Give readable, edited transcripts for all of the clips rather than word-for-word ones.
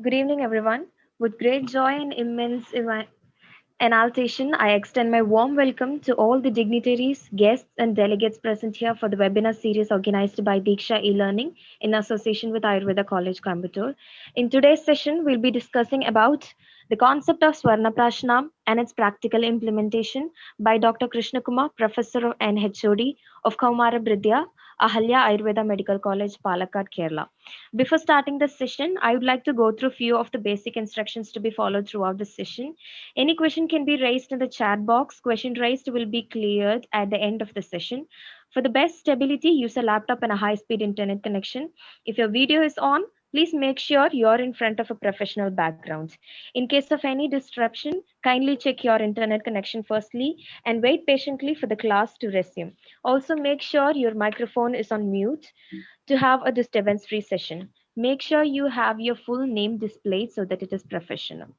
Good evening, everyone. With great joy and immense exaltation, I extend my warm welcome to all the dignitaries, guests, and delegates present here for the webinar series organized by Diksha e-learning in association with Ayurveda College, Coimbatore. In today's session, we'll be discussing about the concept of Swarnaprasana and its practical implementation by Dr. Krishnakumar, Professor and HOD of Kaumara Bridya, Ahalya Ayurveda Medical College, Palakkad, Kerala. Before starting the session, I would like to go through a few of the basic instructions to be followed throughout the session. Any question can be raised in the chat box. Question raised will be cleared at the end of the session. For the best stability, use a laptop and a high-speed internet connection. If your video is on, please make sure you're in front of a professional background. In case of any disruption, kindly check your internet connection firstly and wait patiently for the class to resume. Also, make sure your microphone is on mute to have a disturbance-free session. Make sure you have your full name displayed so that it is professional.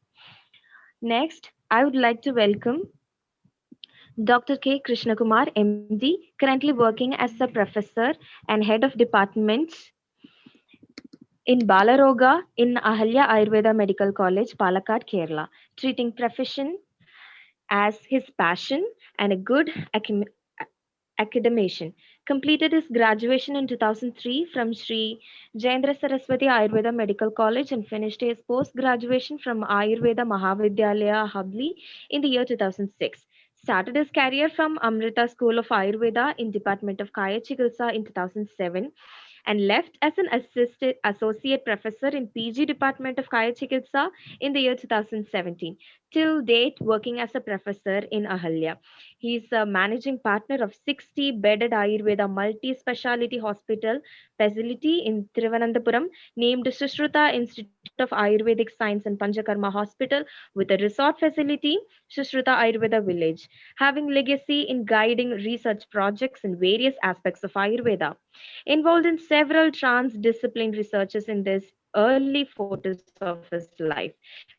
Next, I would like to welcome Dr. K. Krishnakumar, MD, currently working as a professor and head of departments in Balaroga in Ahalya Ayurveda Medical College, Palakkad, Kerala, treating profession as his passion and a good academician. Completed his graduation in 2003 from Sri Jayendra Saraswati Ayurveda Medical College and finished his post-graduation from Ayurveda Mahavidyalaya, Hubli in the year 2006. Started his career from Amrita School of Ayurveda in Department of Kaya Chikitsa in 2007 and left as an associate professor in PG Department of Kaya Chikitsa in the year 2017. Till date, working as a professor in Ahalya. He is a managing partner of 60 bedded Ayurveda multi speciality hospital facility in Thiruvananthapuram, named Sushruta Institute of Ayurvedic Science and Panchakarma Hospital, with a resort facility, Sushruta Ayurveda Village, having legacy in guiding research projects in various aspects of Ayurveda. Involved in several transdisciplinary researches in this early photos of his life.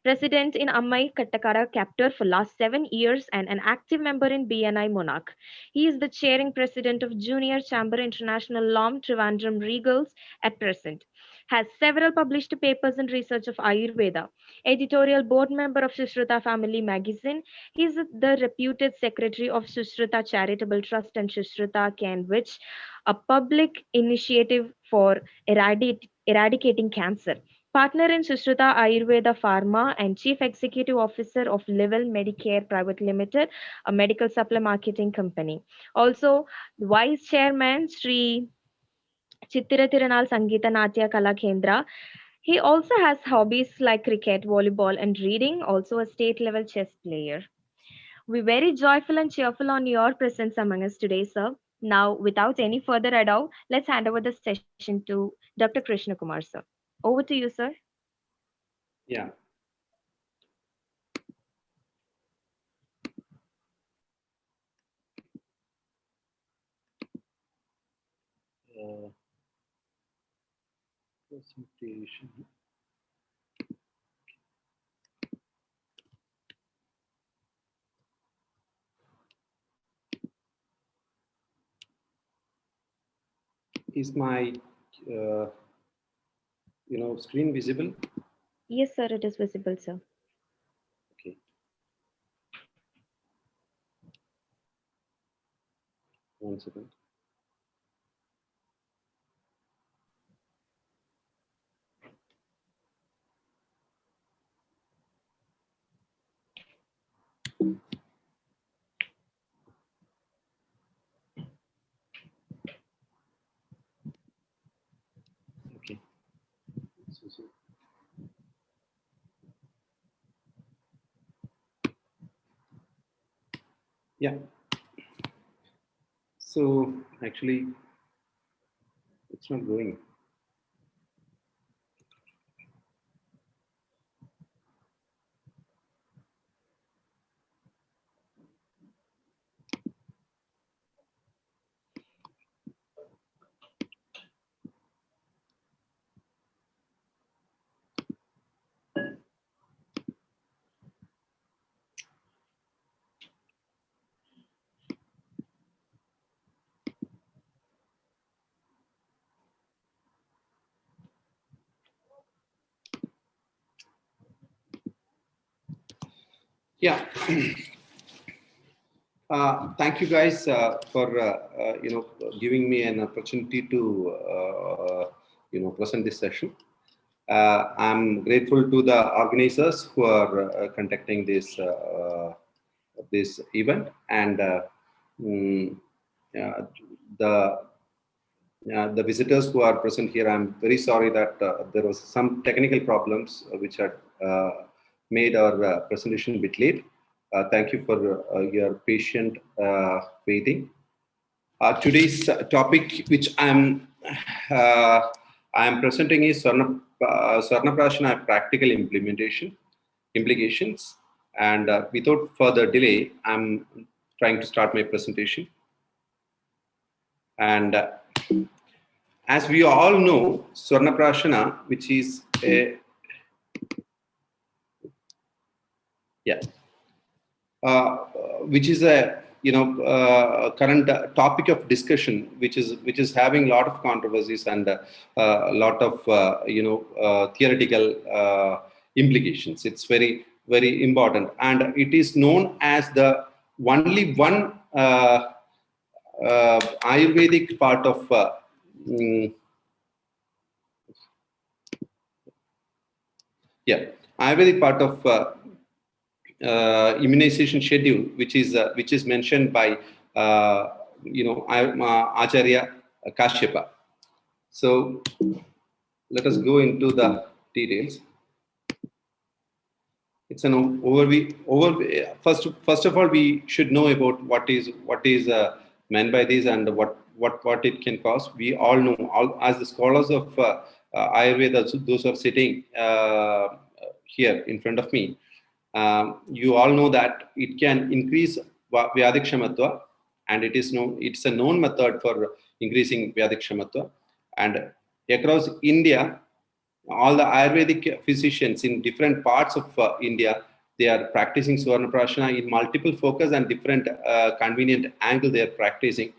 President in Ammai Kattakara chapter for last 7 years and an active member in BNI Monarch. He is the chairing president of Junior Chamber International Lom Trivandrum Regals at present. Has several published papers in research of Ayurveda. Editorial board member of Sushruta Family Magazine. He is the reputed secretary of Sushruta Charitable Trust and Sushruta Can, which a public initiative for eradicating cancer. Partner in Sushruta Ayurveda Pharma and Chief Executive Officer of Level Medicare Private Limited, a medical supply marketing company. Also, Vice Chairman Sri Chittira Tirunal Sangita Natya Kala Kendra. He also has hobbies like cricket, volleyball, and reading, also a state level chess player. We're very joyful and cheerful on your presence among us today, sir. Now, without any further ado, let's hand over the session to Dr. Krishnakumar, sir. Over to you, sir. Yeah. Presentation. Is my screen visible? Yes, sir, it is visible, sir. Okay. One second. Okay. Yeah. So actually, it's not going. Yeah. Thank you guys for giving me an opportunity to present this session. I'm grateful to the organizers who are conducting this event, and the the visitors who are present here. I'm very sorry that there was some technical problems which had made our presentation a bit late. Thank you for your patient waiting. Today's topic, which I am presenting, is Swarnaprasana practical implications. And without further delay, I'm trying to start my presentation. And as we all know, Swarnaprasana, which is a which is a current topic of discussion, which is having a lot of controversies and a lot of theoretical implications. It's very, very important, and it is known as the only one Ayurvedic part of Ayurvedic part of immunization schedule, which is mentioned by Acharya Kashyapa. So let us go into the details. It's an overview. First of all, we should know about what is meant by this and what it can cause. We all know, as the scholars of Ayurveda, those who are sitting here in front of me, you all know that it can increase Vyadhikshamatva, and it's a known method for increasing Vyadhikshamatva. And across India, all the Ayurvedic physicians in different parts of India, they are practicing Swarnaprasana in multiple focus and different convenient angle they are practicing.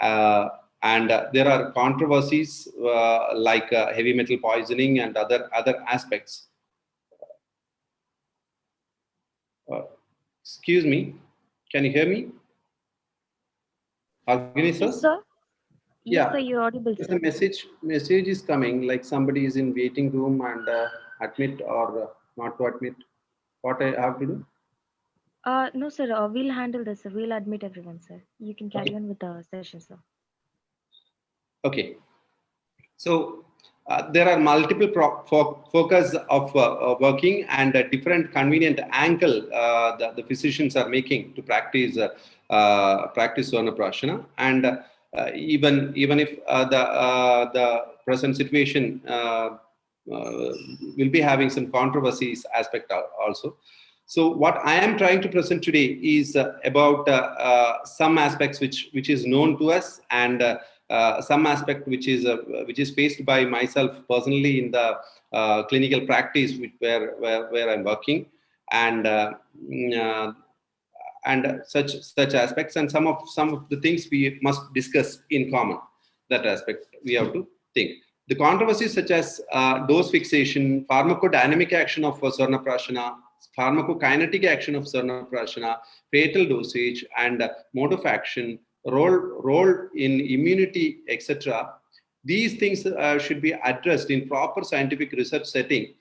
And there are controversies like heavy metal poisoning and other aspects. Excuse me, can you hear me? Yes, sir. Yes, sir, you're audible. There's a message is coming, like somebody is in waiting room and admit or not to admit. What I have to do? No, sir. We'll handle this, sir. We'll admit everyone, sir. You can carry on with the session, sir. Okay. So there are multiple focus of working and a different convenient angle the physicians are making to practice Swarnaprasana. And even if the present situation will be having some controversies aspect also. So what I am trying to present today is about some aspects which is known to us, and some aspect which is faced by myself personally in the clinical practice where I'm working, and such aspects, and some of the things we must discuss in common. That aspect we have to think. The controversies such as dose fixation, pharmacodynamic action of Swarnaprasana, pharmacokinetic action of Swarnaprasana, fatal dosage, and mode of action, role in immunity, etc. These things should be addressed in proper scientific research setting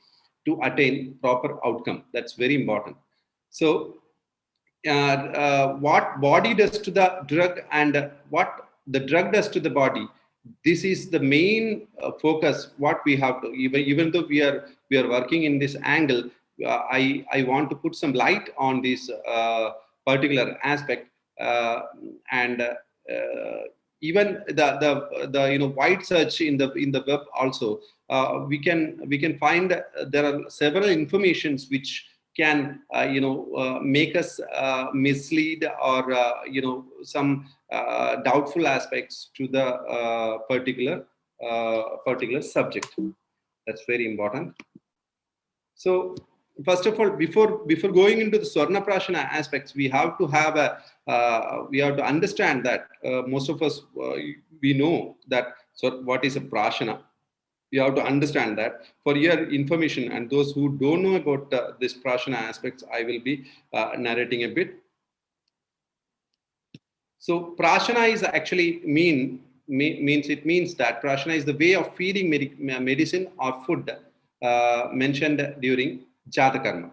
to attain proper outcome. That's very important. So what body does to the drug and what the drug does to the body, this is the main focus. What we have to, even though we are working in this angle, I want to put some light on this particular aspect, and even the wide search in the web also, we can find there are several informations which can make us mislead or some doubtful aspects to the particular subject. That's very important. So first of all, before going into the Swarnaprasana aspects, we have to understand that most of us we know that what is a prashana. You have to understand that. For your information, and those who don't know about this prashana aspects, I will be narrating a bit. So prashana is actually means that prashana is the way of feeding medicine or food mentioned during jatakarma.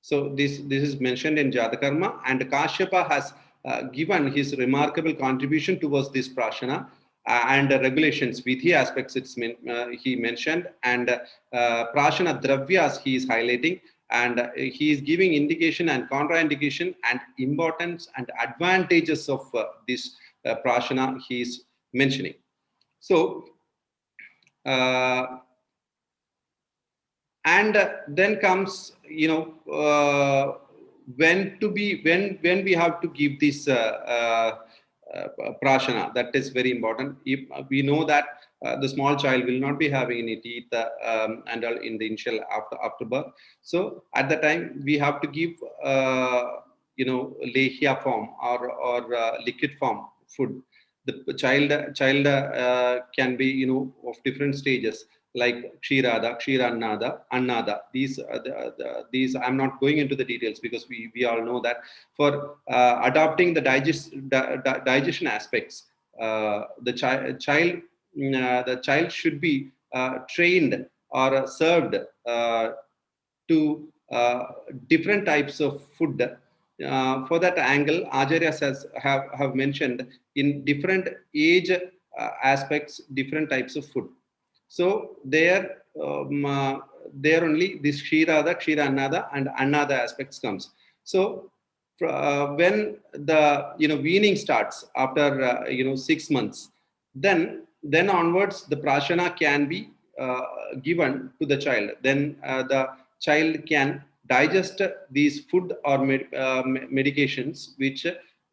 So this is mentioned in Jatakarma, and Kashyapa has given his remarkable contribution towards this prashana and regulations, vidhi aspects he mentioned, and prashana dravyas he is highlighting, and he is giving indication and contraindication and importance and advantages of this prashana he is mentioning. So and then comes, when we have to give this prashana. That is very important. If we know that the small child will not be having any teeth and all in the initial after birth, so at the time we have to give lehya form or liquid form food. The child can be of different stages, like Kshirada, Kshiranada, Annada. These I'm not going into the details, because we all know that for adopting the digestion aspects, the child should be trained or served to different types of food. For that angle, Acharyas have mentioned in different age aspects, different types of food. So there only this Kshirada, Kshiranada, and Annada aspects comes. So when the weaning starts after 6 months, then onwards the prashana can be given to the child. Then the child can digest these food or medications which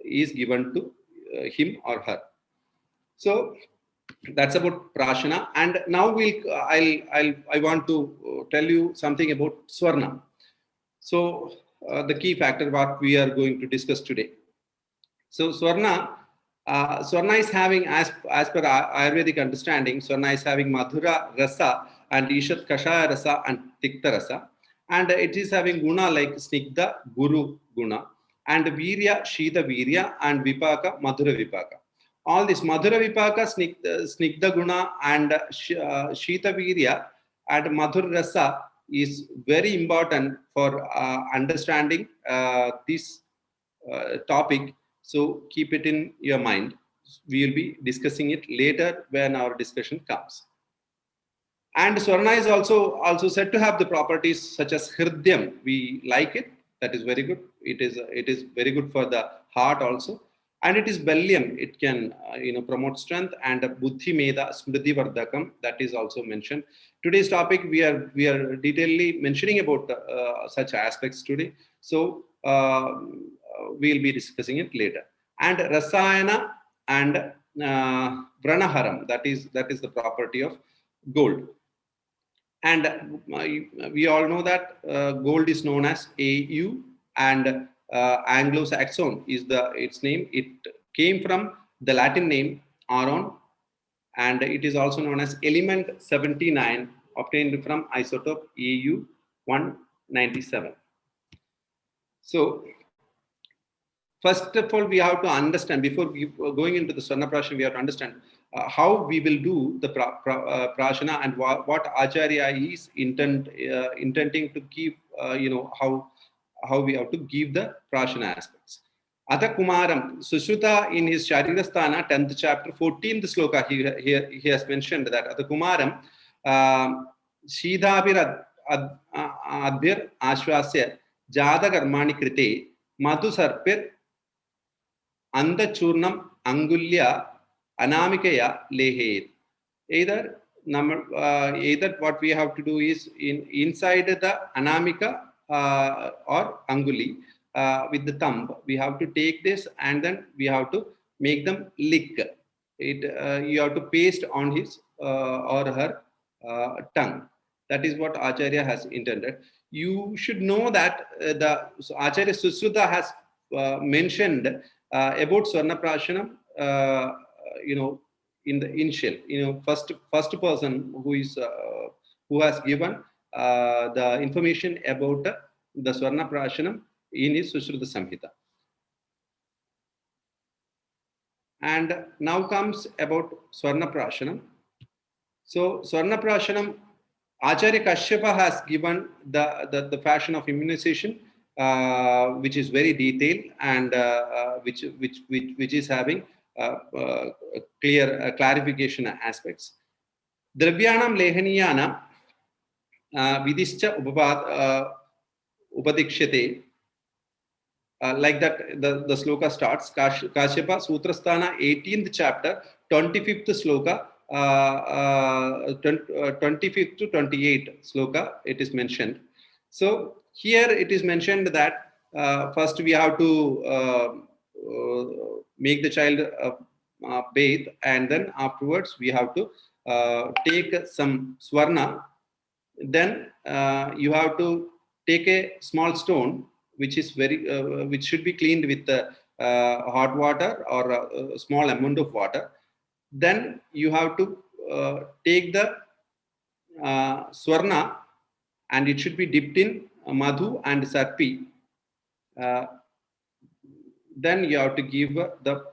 is given to him or her. So that's about prashana. And now I want to tell you something about Swarna. So the key factor what we are going to discuss today. So Swarna is having, as per Ayurvedic understanding, Swarna is having Madhura Rasa and Ishat Kashaya Rasa and Tikta Rasa, and it is having guna like Snigdha Guru Guna, and Virya Shita Virya, and Vipaka Madhura Vipaka. All this Madhura Vipaka, Snigdha Guna, and Shita Virya and Madhura Rasa is very important for understanding this topic. So keep it in your mind. We will be discussing it later when our discussion comes. And Swarna is also said to have the properties such as Hridyam. We like it. That is very good. It is very good for the heart also. And it is Balyam. It can promote strength, and Buddhi Meda Smriti Vardhakam. That is also mentioned. Today's topic we are detailedly mentioning about such aspects today. So we'll be discussing it later. And Rasayana and Vranaharam. That is the property of gold. And we all know that gold is known as AU, and Anglo-Saxon is its name. It came from the Latin name Aron, and it is also known as element 79, obtained from isotope AU 197. So first of all, we have to understand, before going into the Swarnaprasana, we have to understand how we will do the prashana, and what Acharya is intending to give, how we have to give the prashana aspects. Atha Kumaram, Sushruta in his Sharirasthana, 10th chapter, 14th sloka, he has mentioned that Atha Kumaram, Shidhabir Adbir Ashwasya, Jada Karmani Krite, Madhu Sarpir, Andachurnam Angulya Anamikaya Lehed. Either what we have to do is inside the Anamika or Anguli with the thumb, we have to take this, and then we have to make them lick it. You have to paste on his or her tongue. That is what Acharya has intended. You should know that Acharya Susruta has mentioned about Swarnaprasana, in the initial, first person who has given the information about the Swarnaprasana in his Sushruta Samhita. And now comes about Swarnaprasana. So Swarnaprashanam, Acharya Kashyapa has given the fashion of immunization, which is very detailed and which is having clear clarification aspects. Dravyanam Lehaniyana Vidischa Upadikshate. Like that, the sloka starts. Kashyapa Sutrasthana, 18th chapter, 25th sloka, 25th to 28th sloka, it is mentioned. So here it is mentioned that first we have to make the child bathe, and then afterwards we have to take some swarna. Then you have to take a small stone which is which should be cleaned with hot water or a small amount of water. Then you have to take the swarna, and it should be dipped in madhu and sarpi. Then you have to give the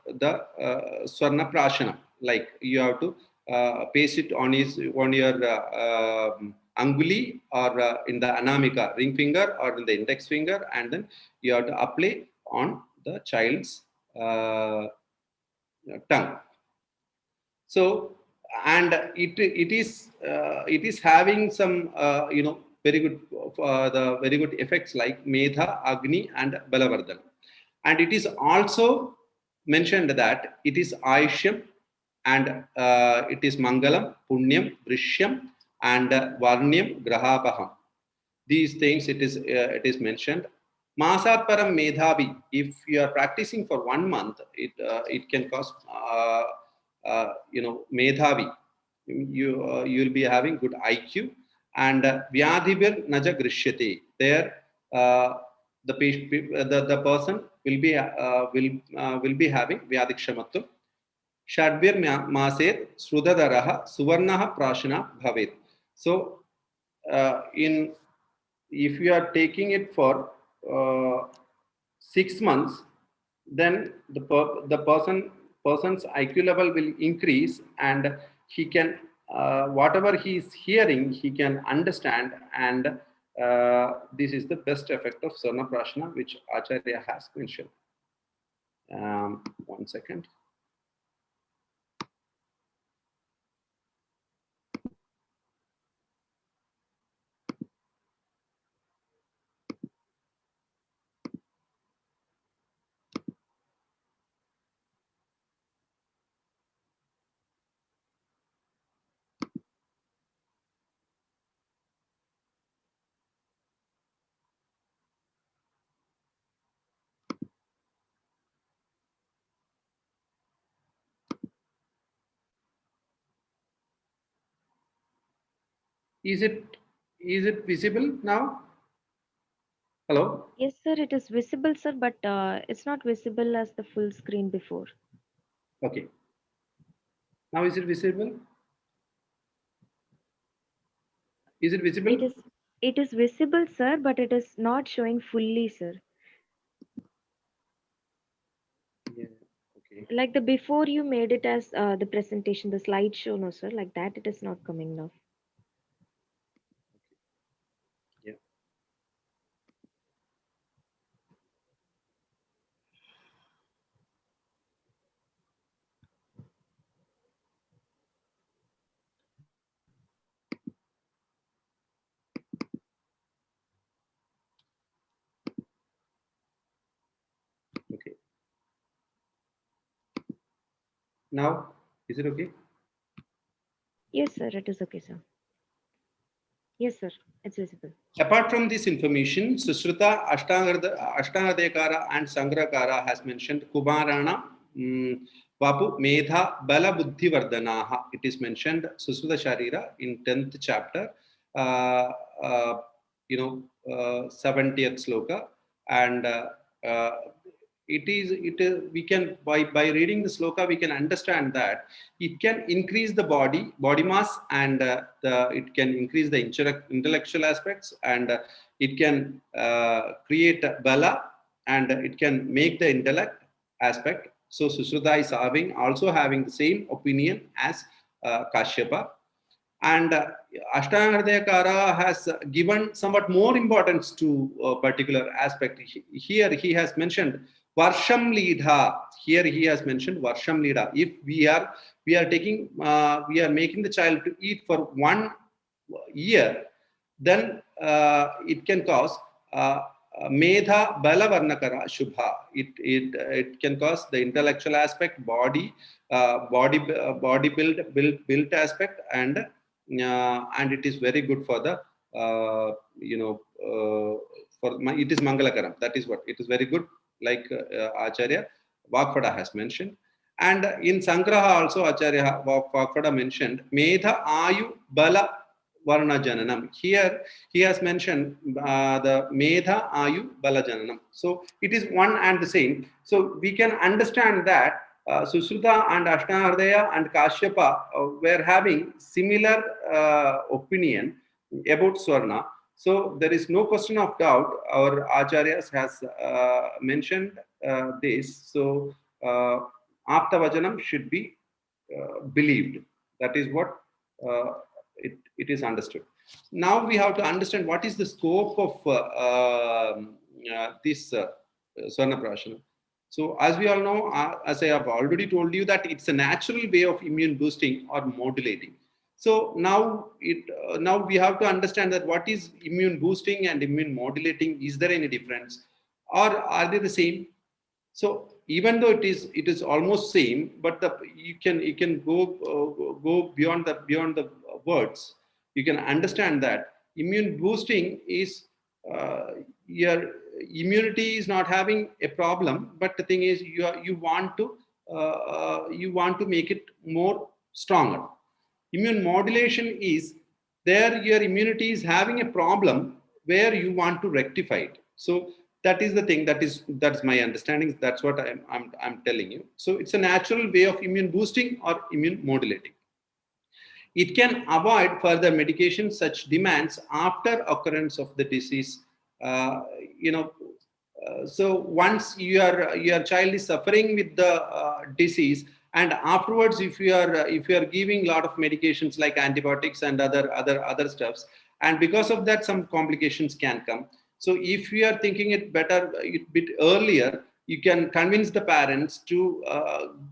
Swarnaprasana, like you have to paste it on your anguli, or in the anamika, ring finger, or in the index finger, and then you have to apply on the child's tongue. So, and it is having some very good effects like Medha, Agni, and Balavardhan. And it is also mentioned that it is Aishyam, and it is Mangalam, Punyam, Drishyam, and Varnyam, Grahapaham. These things it is mentioned. Masatparam Medhavi. If you are practicing for 1 month, it can cause Medhavi. You will be having good IQ. And Vyadhibir Naja Grishyate. There the person will be having Vyadikshamatvam. Shadvir Maser Srudadaraha Suvarnaha Prashana Bhavet. So if you are taking it for 6 months, then the person's IQ level will increase, and he can whatever he is hearing, he can understand, and this is the best effect of Swarnaprasana, which Acharya has mentioned. 1 second. Is it visible now? Hello? Yes, sir, it is visible, sir, but it's not visible as the full screen before. Okay. Now is it visible? Is it visible? It is visible, sir, but it is not showing fully, sir. Yeah. Okay. Like the before you made it as the presentation, the slideshow, no, sir, like that it is not coming now. Yeah. Okay. Now, is it okay? Yes, sir, it is okay, sir. Yes, sir, it's visible. Apart from this information, Sushruta, Ashtangadekara, and Sangrakara has mentioned Kumarana, Vapu, Medha, Bala Buddhi Vardhanaha. It is mentioned Sushruta Sharira in 10th chapter, 70th sloka, and we can, by reading the sloka, we can understand that it can increase the body mass, and it can increase the intellectual aspects, and it can create bala, and it can make the intellect aspect. So Sushruta is also having the same opinion as Kashyapa. And Ashtanga Hridayakara has given somewhat more importance to a particular aspect. Here he has mentioned Varsham Leedha. Here he has mentioned Varsham Leedha. If we are taking we are making the child to eat for 1 year, then it can cause Medha Bala Varnakara Shubha. It can cause the intellectual aspect, body built aspect, and it is very good for the it is Mangalakaram. That is what it is, very good, like Acharya Vakfada has mentioned. And in Sangraha also Acharya Vakfada mentioned Medha Ayu Bala Varna Jananam. Here he has mentioned the Medha Ayu Bala Jananam. So it is one and the same. So we can understand that Sushruta and Ashtanga Hridaya and Kashyapa were having similar opinion about Swarna. So there is no question of doubt. Our Acharyas has mentioned this. So Apta Vajanam should be believed. That is what it is understood. Now we have to understand what is the scope of this Swarnaprasana. So as we all know, as I have already told you, that it's a natural way of immune boosting or modulating. So now we have to understand that what is immune boosting and immune modulating. Is there any difference, or are they the same? So even though it is almost same, but you can go beyond the words. You can understand that immune boosting is your immunity is not having a problem, but the thing is you want to make it more stronger. Immune modulation is there your immunity is having a problem where you want to rectify it. So that is the thing. That's my understanding. That's what I'm telling you. So it's a natural way of immune boosting or immune modulating. It can avoid further medication such demands after occurrence of the disease. So once your child is suffering with the disease, and afterwards, if you are giving a lot of medications like antibiotics and other stuffs, and because of that, some complications can come. So if you are thinking it better a bit earlier, you can convince the parents to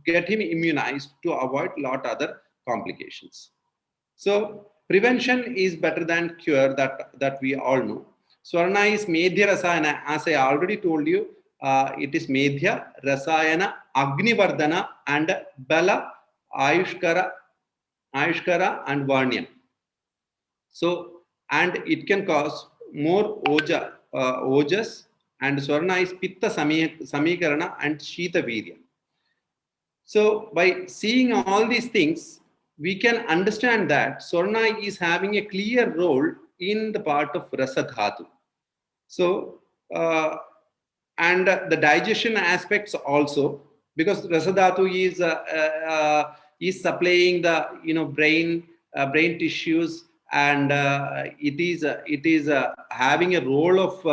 get him immunized to avoid a lot other complications. So prevention is better than cure, that we all know. Swarna is Medhya Rasayana, as I already told you. It is Medhya, Rasayana, Agnivardhana, and Bala, Ayushkara, and Varnya. So, and it can cause more ojas, and Swarna is Pitta Samikarana and Shita Virya. So, by seeing all these things, we can understand that Swarna is having a clear role in the part of Rasa Dhatu. So, and the digestion aspects also, because Rasa Dhatu is supplying the brain tissues, and it is having a role of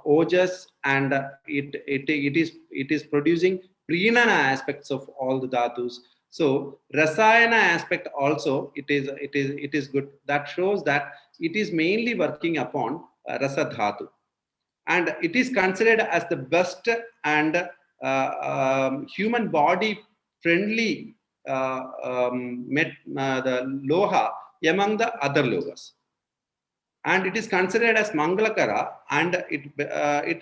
ojas, and it is producing prenana aspects of all the dhatus. So rasayana aspect also it is good. That shows that it is mainly working upon rasa dhatu, and it is considered as the best and human body friendly the loha among the other lohas, and it is considered as mangalakara, and it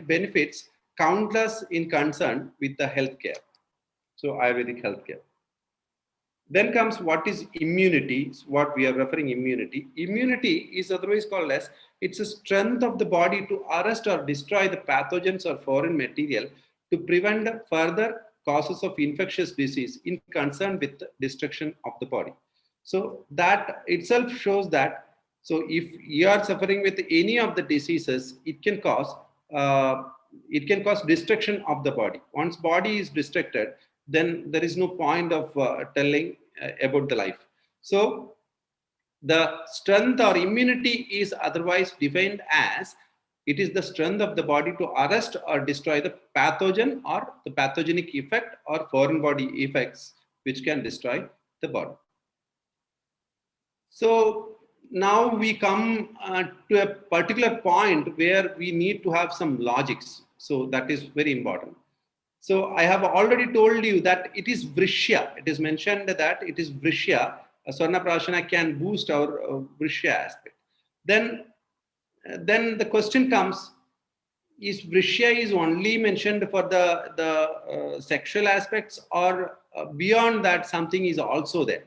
benefits countless in concern with the healthcare. So Ayurvedic healthcare. Then comes what is immunity, what we are referring immunity. Immunity is otherwise called as it's a strength of the body to arrest or destroy the pathogens or foreign material to prevent further causes of infectious disease in concern with the destruction of the body. So that itself shows that, so if you are suffering with any of the diseases, it can cause it can cause destruction of the body. Once body is destructed, then there is no point of telling about the life. So the strength or immunity is otherwise defined as it is the strength of the body to arrest or destroy the pathogen or the pathogenic effect or foreign body effects which can destroy the body. So now we come to a particular point where we need to have some logics. So that is very important. So I have already told you that it is Vrishya. It is mentioned that it is Vrishya. Swarnaprasana can boost our Vrishya aspect. Then the question comes, is Vrishya is only mentioned for the sexual aspects, or beyond that something is also there?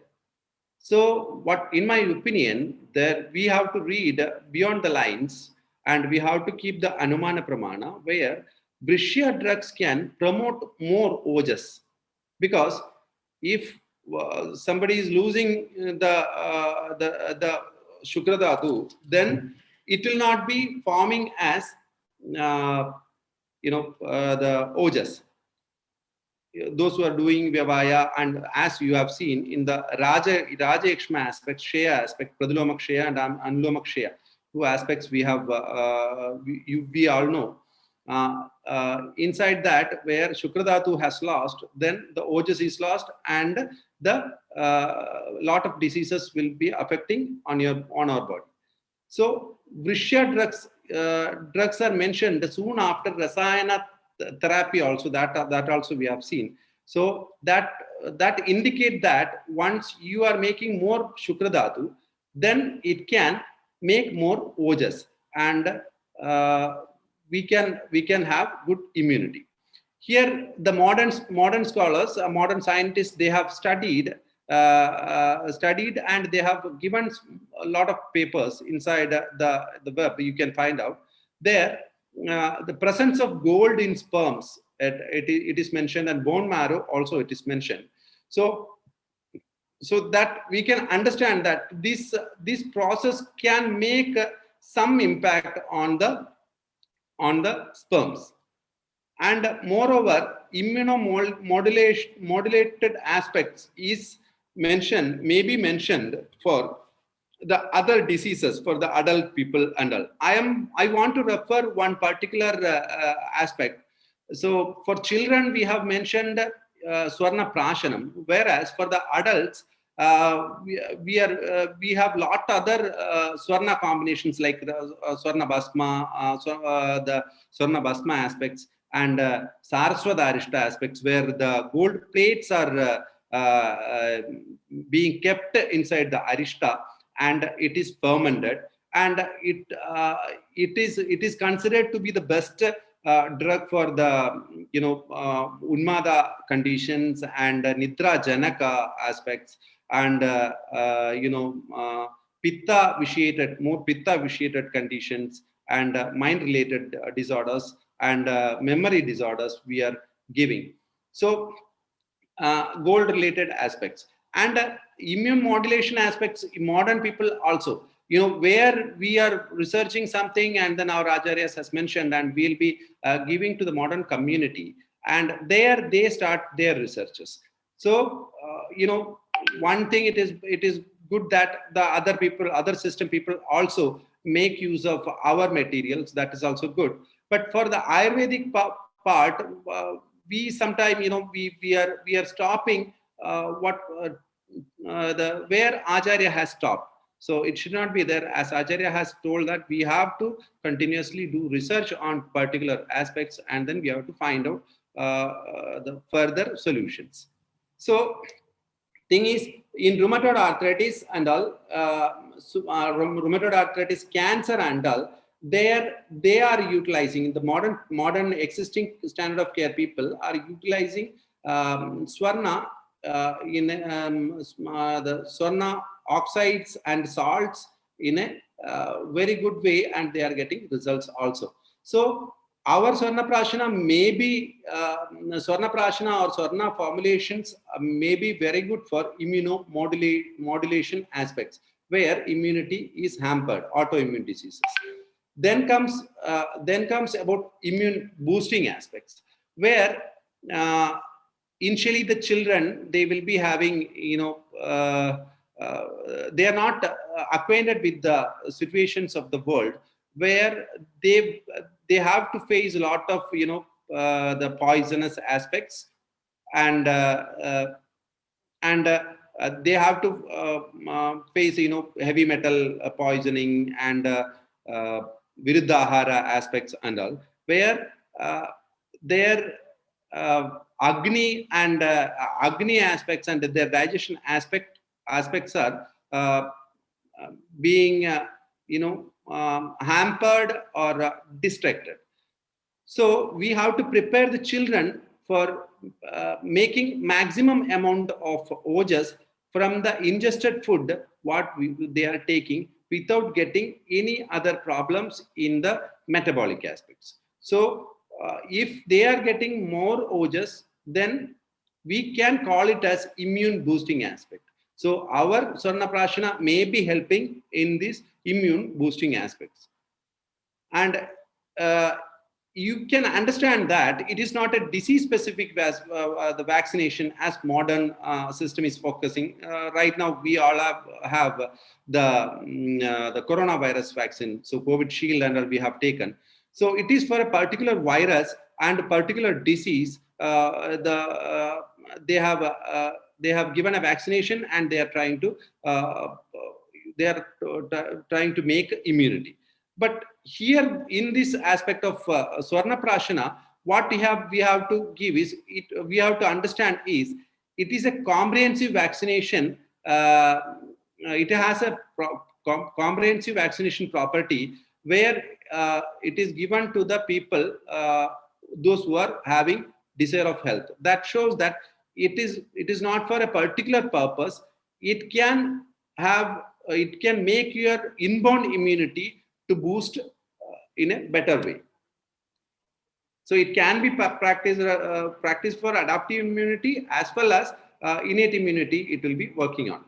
So what, in my opinion, that we have to read beyond the lines, and we have to keep the Anumana Pramana, where Vrishya drugs can promote more ojas. Because if somebody is losing the Shukra Dhatu, then it will not be forming as the ojas. Those who are doing Vyavaya, and as you have seen in the Raja Ikshma aspect, Shaya aspect, Pradulomak Shaya and Anulomak Shaya, two aspects we have, we all know. Inside that, where Shukradhatu has lost, then the Ojas is lost, and the lot of diseases will be affecting on our body. So Vrishya drugs are mentioned soon after Rasayana therapy also, that also we have seen. So that indicate that once you are making more Shukradhatu, then it can make more ojas, and we can have good immunity. Here the modern scholars, modern scientists, they have studied and they have given a lot of papers inside the web. You can find out there the presence of gold in sperms, it is mentioned, and bone marrow also it is mentioned. So that we can understand that this process can make some impact on the sperms. And moreover, immunomodulated aspects may be mentioned for the other diseases, for the adult people and all. I want to refer one particular aspect. So for children, we have mentioned Swarnaprasana, whereas for the adults, we have lot other Swarna combinations, like the Swarna Bhasma, the Swarna Bhasma aspects, and Saraswadarishta aspects, where the gold plates are being kept inside the Arishta, and it is fermented, and it is considered to be the best drug for the Unmada conditions and Nidra Janaka aspects, and Pitta vitiated conditions, and mind related disorders, and memory disorders we are giving. So gold related aspects, and immune modulation aspects, modern people also, where we are researching something, and then our acharyas has mentioned, and we'll be giving to the modern community, and there they start their researches. So one thing, it is good that the other system people also make use of our materials. That is also good. But for the Ayurvedic part, we sometimes we are stopping where Acharya has stopped. So it should not be there, as Acharya has told that we have to continuously do research on particular aspects, and then we have to find out the further solutions. So thing is, in rheumatoid arthritis and all, rheumatoid arthritis, cancer and all, they are utilizing, the modern existing standard of care people are utilizing Swarna in the Swarna oxides and salts in a very good way, and they are getting results also. So our Swarnaprasana may be Swarnaprasana or Swarna formulations may be very good for immunomodulation aspects, where immunity is hampered, autoimmune diseases. Then comes about immune boosting aspects, where initially the children, they will be having, they are not acquainted with the situations of the world, where they have to face a lot of the poisonous aspects, and they have to face heavy metal poisoning, and uh, viruddhahara aspects and all, where their agni aspects and their digestion aspects are being hampered or distracted. So we have to prepare the children for making maximum amount of ojas from the ingested food what they are taking, without getting any other problems in the metabolic aspects. So if they are getting more ojas, then we can call it as immune boosting aspect. So our Swarnaprasana may be helping in these immune boosting aspects. And you can understand that it is not a disease specific the vaccination as modern system is focusing. Right now we all have the coronavirus vaccine, so COVID shield and all we have taken. So it is for a particular virus and a particular disease. They have given a vaccination, and they are trying to make immunity. But here in this aspect of Swarnaprasana, what we have to give is, we have to understand is, it is a comprehensive vaccination. It has a comprehensive vaccination property, where it is given to the people, those who are having desire of health. That shows that it is not for a particular purpose. It can make your inborn immunity to boost in a better way. So it can be practiced for adaptive immunity as well as innate immunity. It will be working on.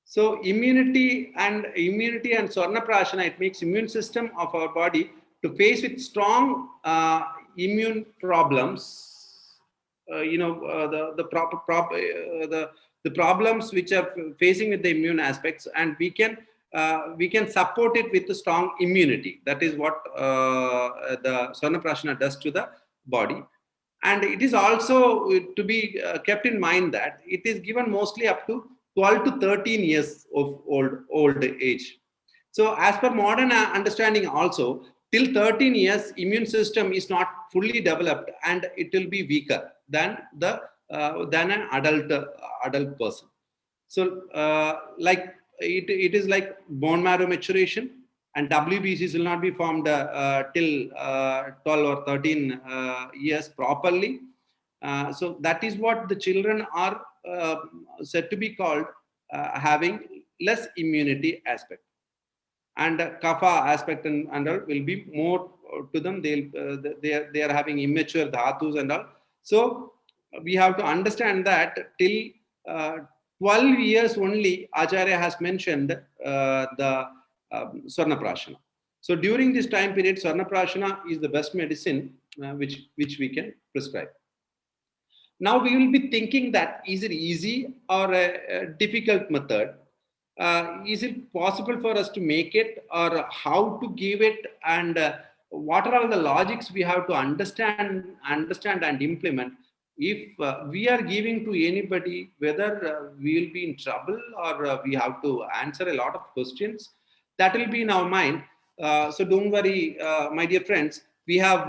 So immunity and Swarnaprasana, it makes immune system of our body to face with strong immune problems. The problems which are facing with the immune aspects, and we can support it with the strong immunity. That is what the Swarnaprasana does to the body. And it is also to be kept in mind that it is given mostly up to 12 to 13 years of old age. So as per modern understanding also, till 13 years, immune system is not fully developed, and it will be weaker than an adult person. So like it is like bone marrow maturation, and WBCs will not be formed till 12 or 13 years properly. So that is what the children are said to be called having less immunity aspect. And kapha aspect and all will be more to them. They are having immature dhatus and all. So we have to understand that till 12 years only, Acharya has mentioned the Swarnaprasana. So during this time period, Swarnaprasana is the best medicine which we can prescribe. Now we will be thinking that, is it easy or a difficult method? Is it possible for us to make it, or how to give it, and what are all the logics we have to understand and implement? If we are giving to anybody, whether we will be in trouble, or we have to answer a lot of questions, that will be in our mind. So don't worry, my dear friends. We have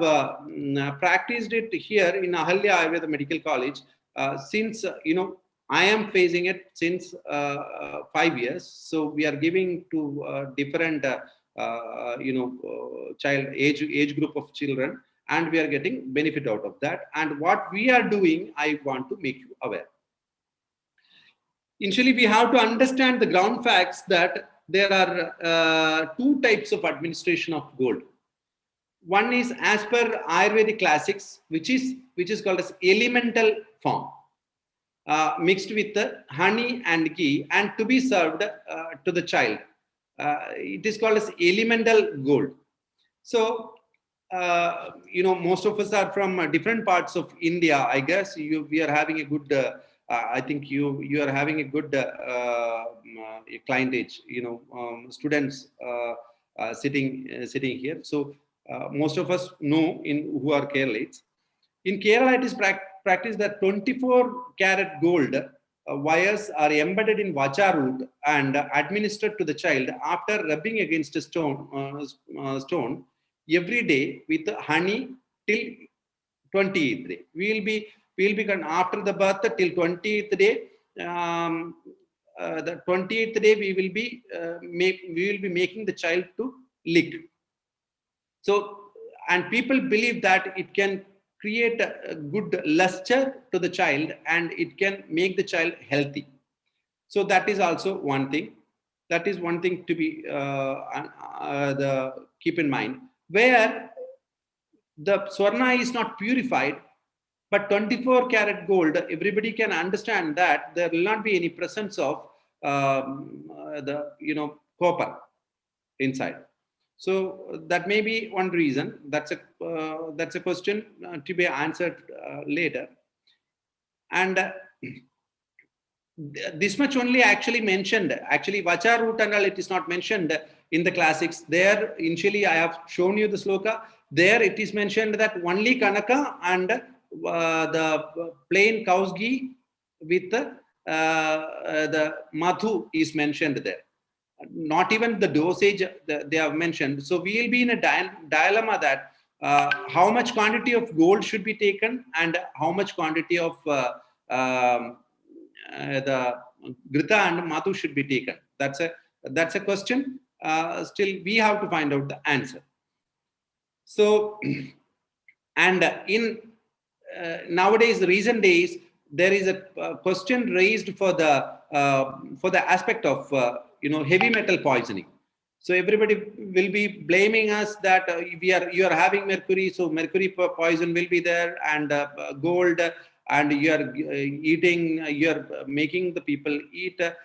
practiced it here in Ahalya Ayurveda Medical College since I am facing it since 5 years. So we are giving to different child age group of children, and we are getting benefit out of that. And what we are doing, I want to make you aware. Initially, we have to understand the ground facts that there are two types of administration of gold. One is as per Ayurvedic classics, which is called as elemental form, mixed with the honey and ghee, and to be served to the child. It is called as elemental gold. So, most of us are from different parts of India. I guess we are having a good. I think you are having a good clientage. Students sitting here. So most of us know who are Keralites. In Kerala, it is practiced that 24 karat gold wires are embedded in vacha root and administered to the child after rubbing against a stone every day with honey till 20th day. We will be after the birth till 20th day. The 20th day we will be making the child to lick. So, and people believe that it can create a good luster to the child and it can make the child healthy. So that is also one thing. That is one thing to be keep in mind. Where the Swarna is not purified, but 24 karat gold, everybody can understand that there will not be any presence of copper inside. So that may be one reason. That's a question to be answered later. And this much only actually mentioned. Actually, vacha root and all, it is not mentioned in the classics. There, initially, I have shown you the sloka. There, it is mentioned that only kanaka and the plain cow's ghee with the madhu is mentioned there. Not even the dosage they have mentioned. So we will be in a dilemma that how much quantity of gold should be taken and how much quantity of the grita and madhu should be taken. That's a question. Still, we have to find out the answer. So, and in nowadays, recent days, there is a question raised for the aspect of heavy metal poisoning. So everybody will be blaming us that you are having mercury, so mercury poison will be there, and gold, and you are making the people eat the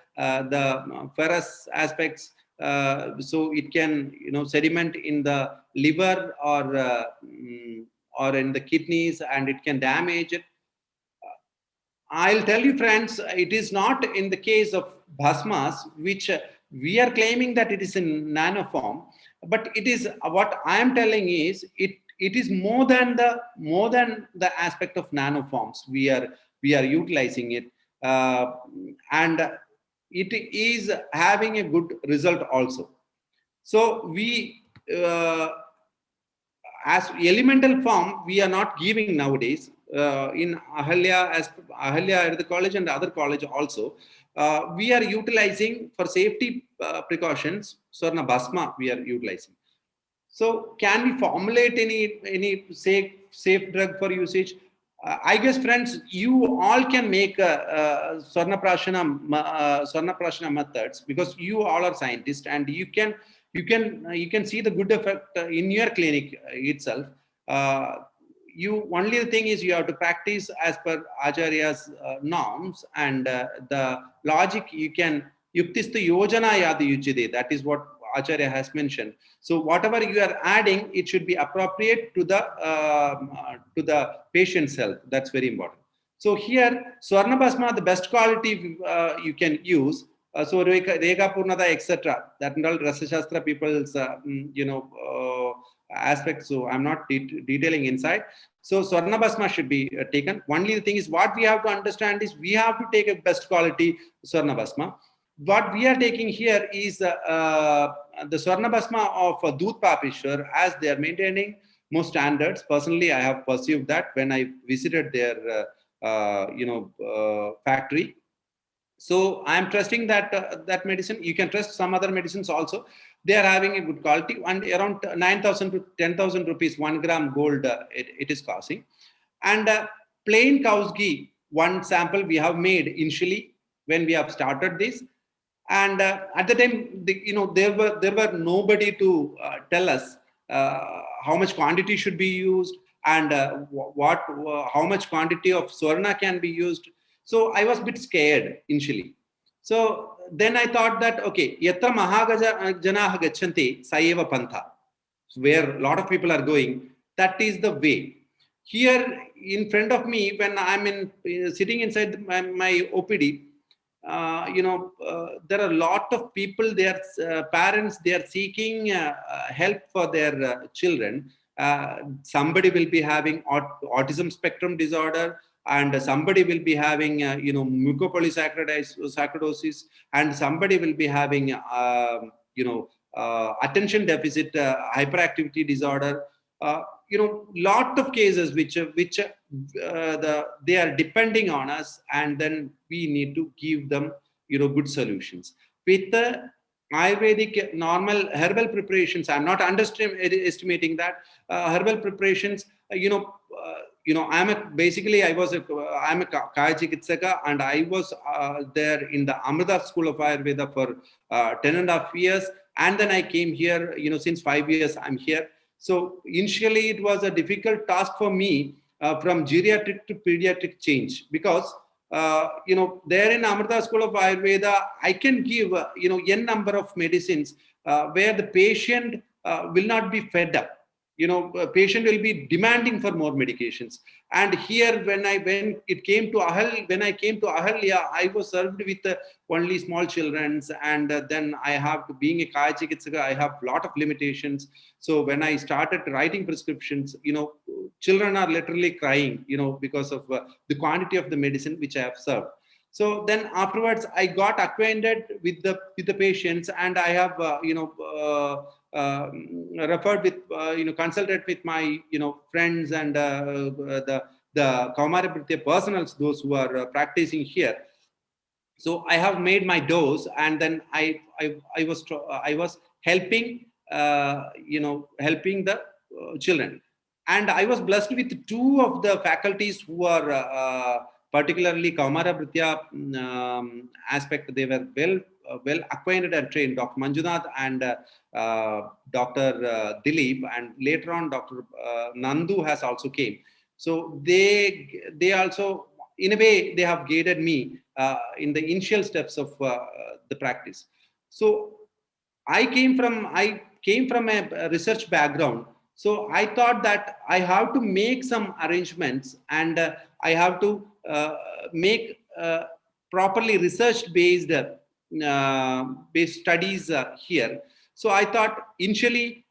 ferrous aspects, so it can sediment in the liver or in the kidneys, and it can damage it. I'll tell you, friends, it is not in the case of bhasmas, which we are claiming that it is in nano form, but it is what I am telling is it is more than the aspect of nano forms. We are utilizing it, and it is having a good result also. So we as elemental form we are not giving nowadays. In Ahalya, as Ahalya at the college and other college also, we are utilizing for safety precautions. Sarna Bhasma we are utilizing. So can we formulate any safe drug for usage? I guess, friends, you all can make Swarnaprasana methods, because you all are scientists and you can see the good effect in your clinic itself. Only the thing is you have to practice as per Acharya's norms, and the logic you can yuktistha yojana yad yuchide. That is what Acharya has mentioned. So whatever you are adding, it should be appropriate to the patient's health. That's very important. So here, Swarna Bhasma, the best quality you can use. So Rega Purnada, etc. That and all Rasa Shastra people's aspects. So I'm not detailing inside. So Swarna Bhasma should be taken. Only the thing is, what we have to understand is we have to take a best quality Swarna Bhasma. What we are taking here is the Swarna Bhasma of Doodh Papishwar, as they are maintaining most standards. Personally, I have perceived that when I visited their factory. So I am trusting that medicine. You can trust some other medicines also. They are having a good quality, and around 9,000 to 10,000 rupees 1 gram gold it is costing. And plain cow's ghee, one sample we have made initially when we have started this. And at the time, there were nobody to tell us how much quantity should be used, and how much quantity of Swarna can be used. So I was a bit scared initially. So then I thought that, okay, yatra mahagaja janaha gachanti sayeva pantha, where a lot of people are going, that is the way. Here in front of me, when I'm sitting inside my OPD, there are a lot of people, their parents, they are seeking help for their children. Somebody will be having autism spectrum disorder, and somebody will be having mucopolysaccharidosis, and somebody will be having attention deficit hyperactivity disorder. Lot of cases which they are depending on us, and then we need to give them good solutions with the Ayurvedic normal herbal preparations. I'm not underestimating that herbal preparations. I'm a Kaya Chikitsaka, and I was there in the Amrita School of Ayurveda for 10.5 years, and then I came here. Since 5 years I'm here. So initially it was a difficult task for me from geriatric to pediatric change, because there in Amrita School of Ayurveda, I can give n number of medicines where the patient will not be fed up. Patient will be demanding for more medications. And here, when I came to Ahalya, I was served with only small children, and then I have to, being a Kaya Chikitsaka, I have a lot of limitations. So when I started writing prescriptions, children are literally crying, because of the quantity of the medicine which I have served. So then afterwards, I got acquainted with the patients, and I have referred with consulted with my friends and the Kaumarabhritya personals, those who are practicing here. So I have made my dose, and then I was helping helping the children, and I was blessed with two of the faculties who are particularly Kaumarabhritya aspect. They were well acquainted and trained, Dr. Manjunath and Dr. Dilip, and later on Dr. Nandu has also came. So they also, in a way, they have guided me in the initial steps of the practice. So I came from a research background. So I thought that I have to make some arrangements, and I have to make properly research based studies here. So I thought initially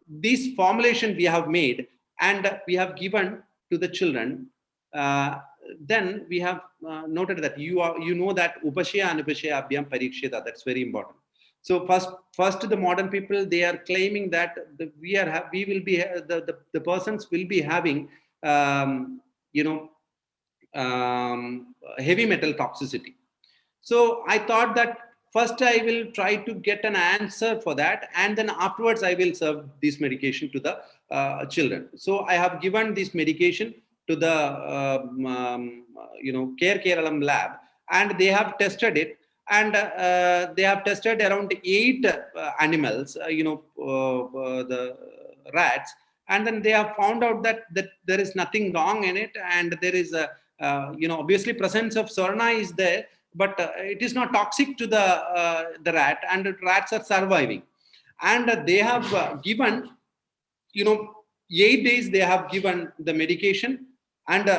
this formulation we have made and we have given to the children. Then we have noted that that upashaya anupashaya abhyam parikshita. That's very important. So first the modern people, they are claiming that the persons will be having heavy metal toxicity. So I thought that first I will try to get an answer for that, and then afterwards I will serve this medication to the children. So I have given this medication to the Care Keralam lab, and they have tested it, and they have tested around 8 animals, the rats, and then they have found out that there is nothing wrong in it, and there is a obviously presence of Sarna is there, but it is not toxic to the rat, and the rats are surviving. And they have given 8 days they have given the medication, and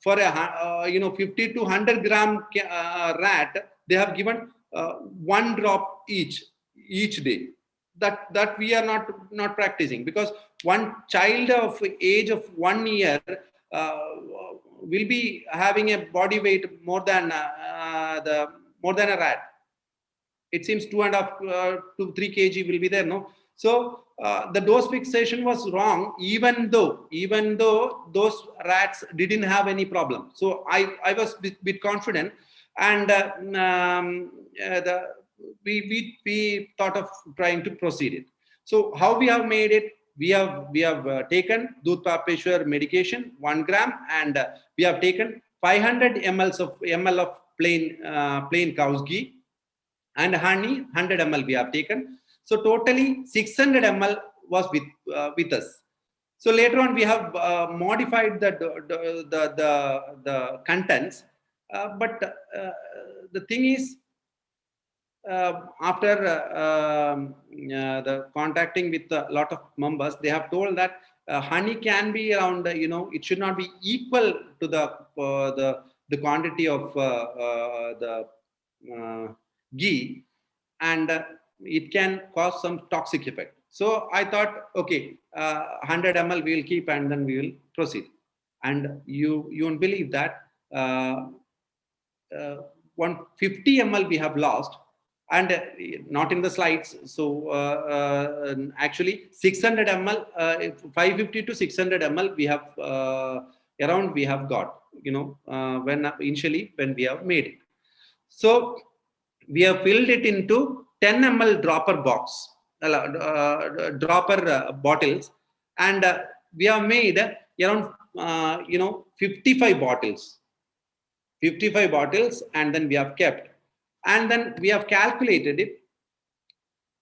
for a 50 to 100 gram rat, they have given 1 drop each day. That we are not practicing, because one child of age of 1 year will be having a body weight more than a rat. It seems 2.5 to 3 kg will be there, no? So the dose fixation was wrong, even though those rats didn't have any problem. So I was a bit confident, and we thought of trying to proceed it. So how we have made it? We have taken Doodh Papeshwar medication 1 gram, and we have taken 500 ml of plain cow's ghee, and honey 100 ml we have taken. So totally 600 ml was with us. So later on we have modified the contents, but the thing is, after the contacting with a lot of members, they have told that honey can be around, it should not be equal to the quantity of the ghee, and it can cause some toxic effect. So I thought, okay, 100 ml we will keep and then we will proceed. And you won't believe that 150 ml we have lost, and not in the slides. So actually 600 ml, 550 to 600 ml we have around we have got, when initially when we have made it. So we have filled it into 10 ml dropper box, dropper bottles, and we have made around 55 bottles, and then we have kept, and then we have calculated it.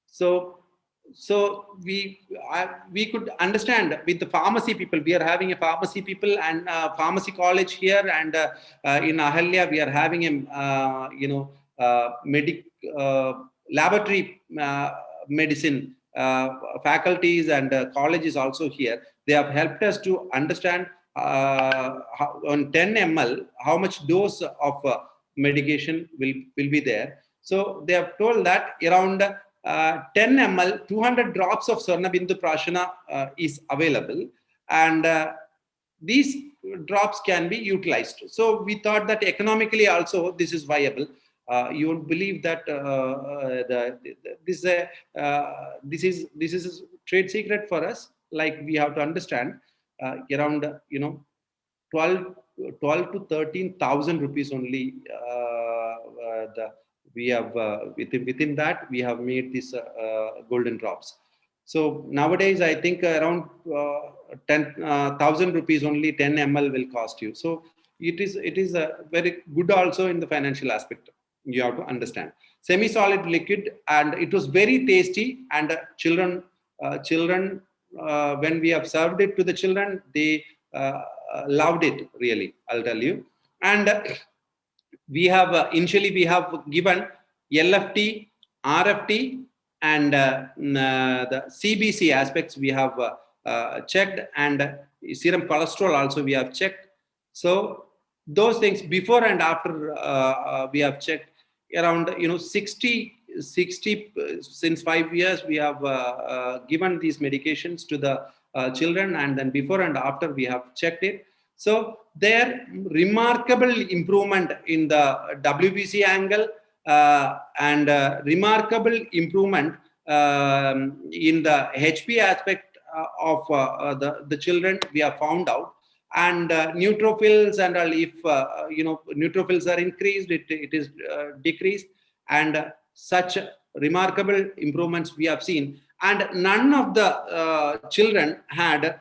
So we could understand with the pharmacy people. We are having a pharmacy people and pharmacy college here, and in Ahalya we are having a laboratory medicine faculties and colleges also here. They have helped us to understand on 10 ml how much dose of medication will be there. So they have told that around 10 ml, 200 drops of Sarna Prashana is available, and these drops can be utilized. So we thought that economically also this is viable. You won't believe that this is a trade secret for us. Like, we have to understand around 12 to 13,000 rupees only. We have within that we have made these golden drops. So nowadays I think around 10,000 rupees only 10 ml will cost you. So it is very good also in the financial aspect. You have to understand. Semi-solid liquid, and it was very tasty, and children when we have served it to the children, they loved it really, I'll tell you. And we have initially we have given LFT, RFT, and the CBC aspects we have checked, and serum cholesterol also we have checked. So those things before and after we have checked around 60 since 5 years we have given these medications to the children, and then before and after we have checked it. So there remarkable improvement in the WBC angle, and remarkable improvement in the HP aspect of the children we have found out. And neutrophils and all, if neutrophils are increased, it is decreased, and such remarkable improvements we have seen. And none of the children had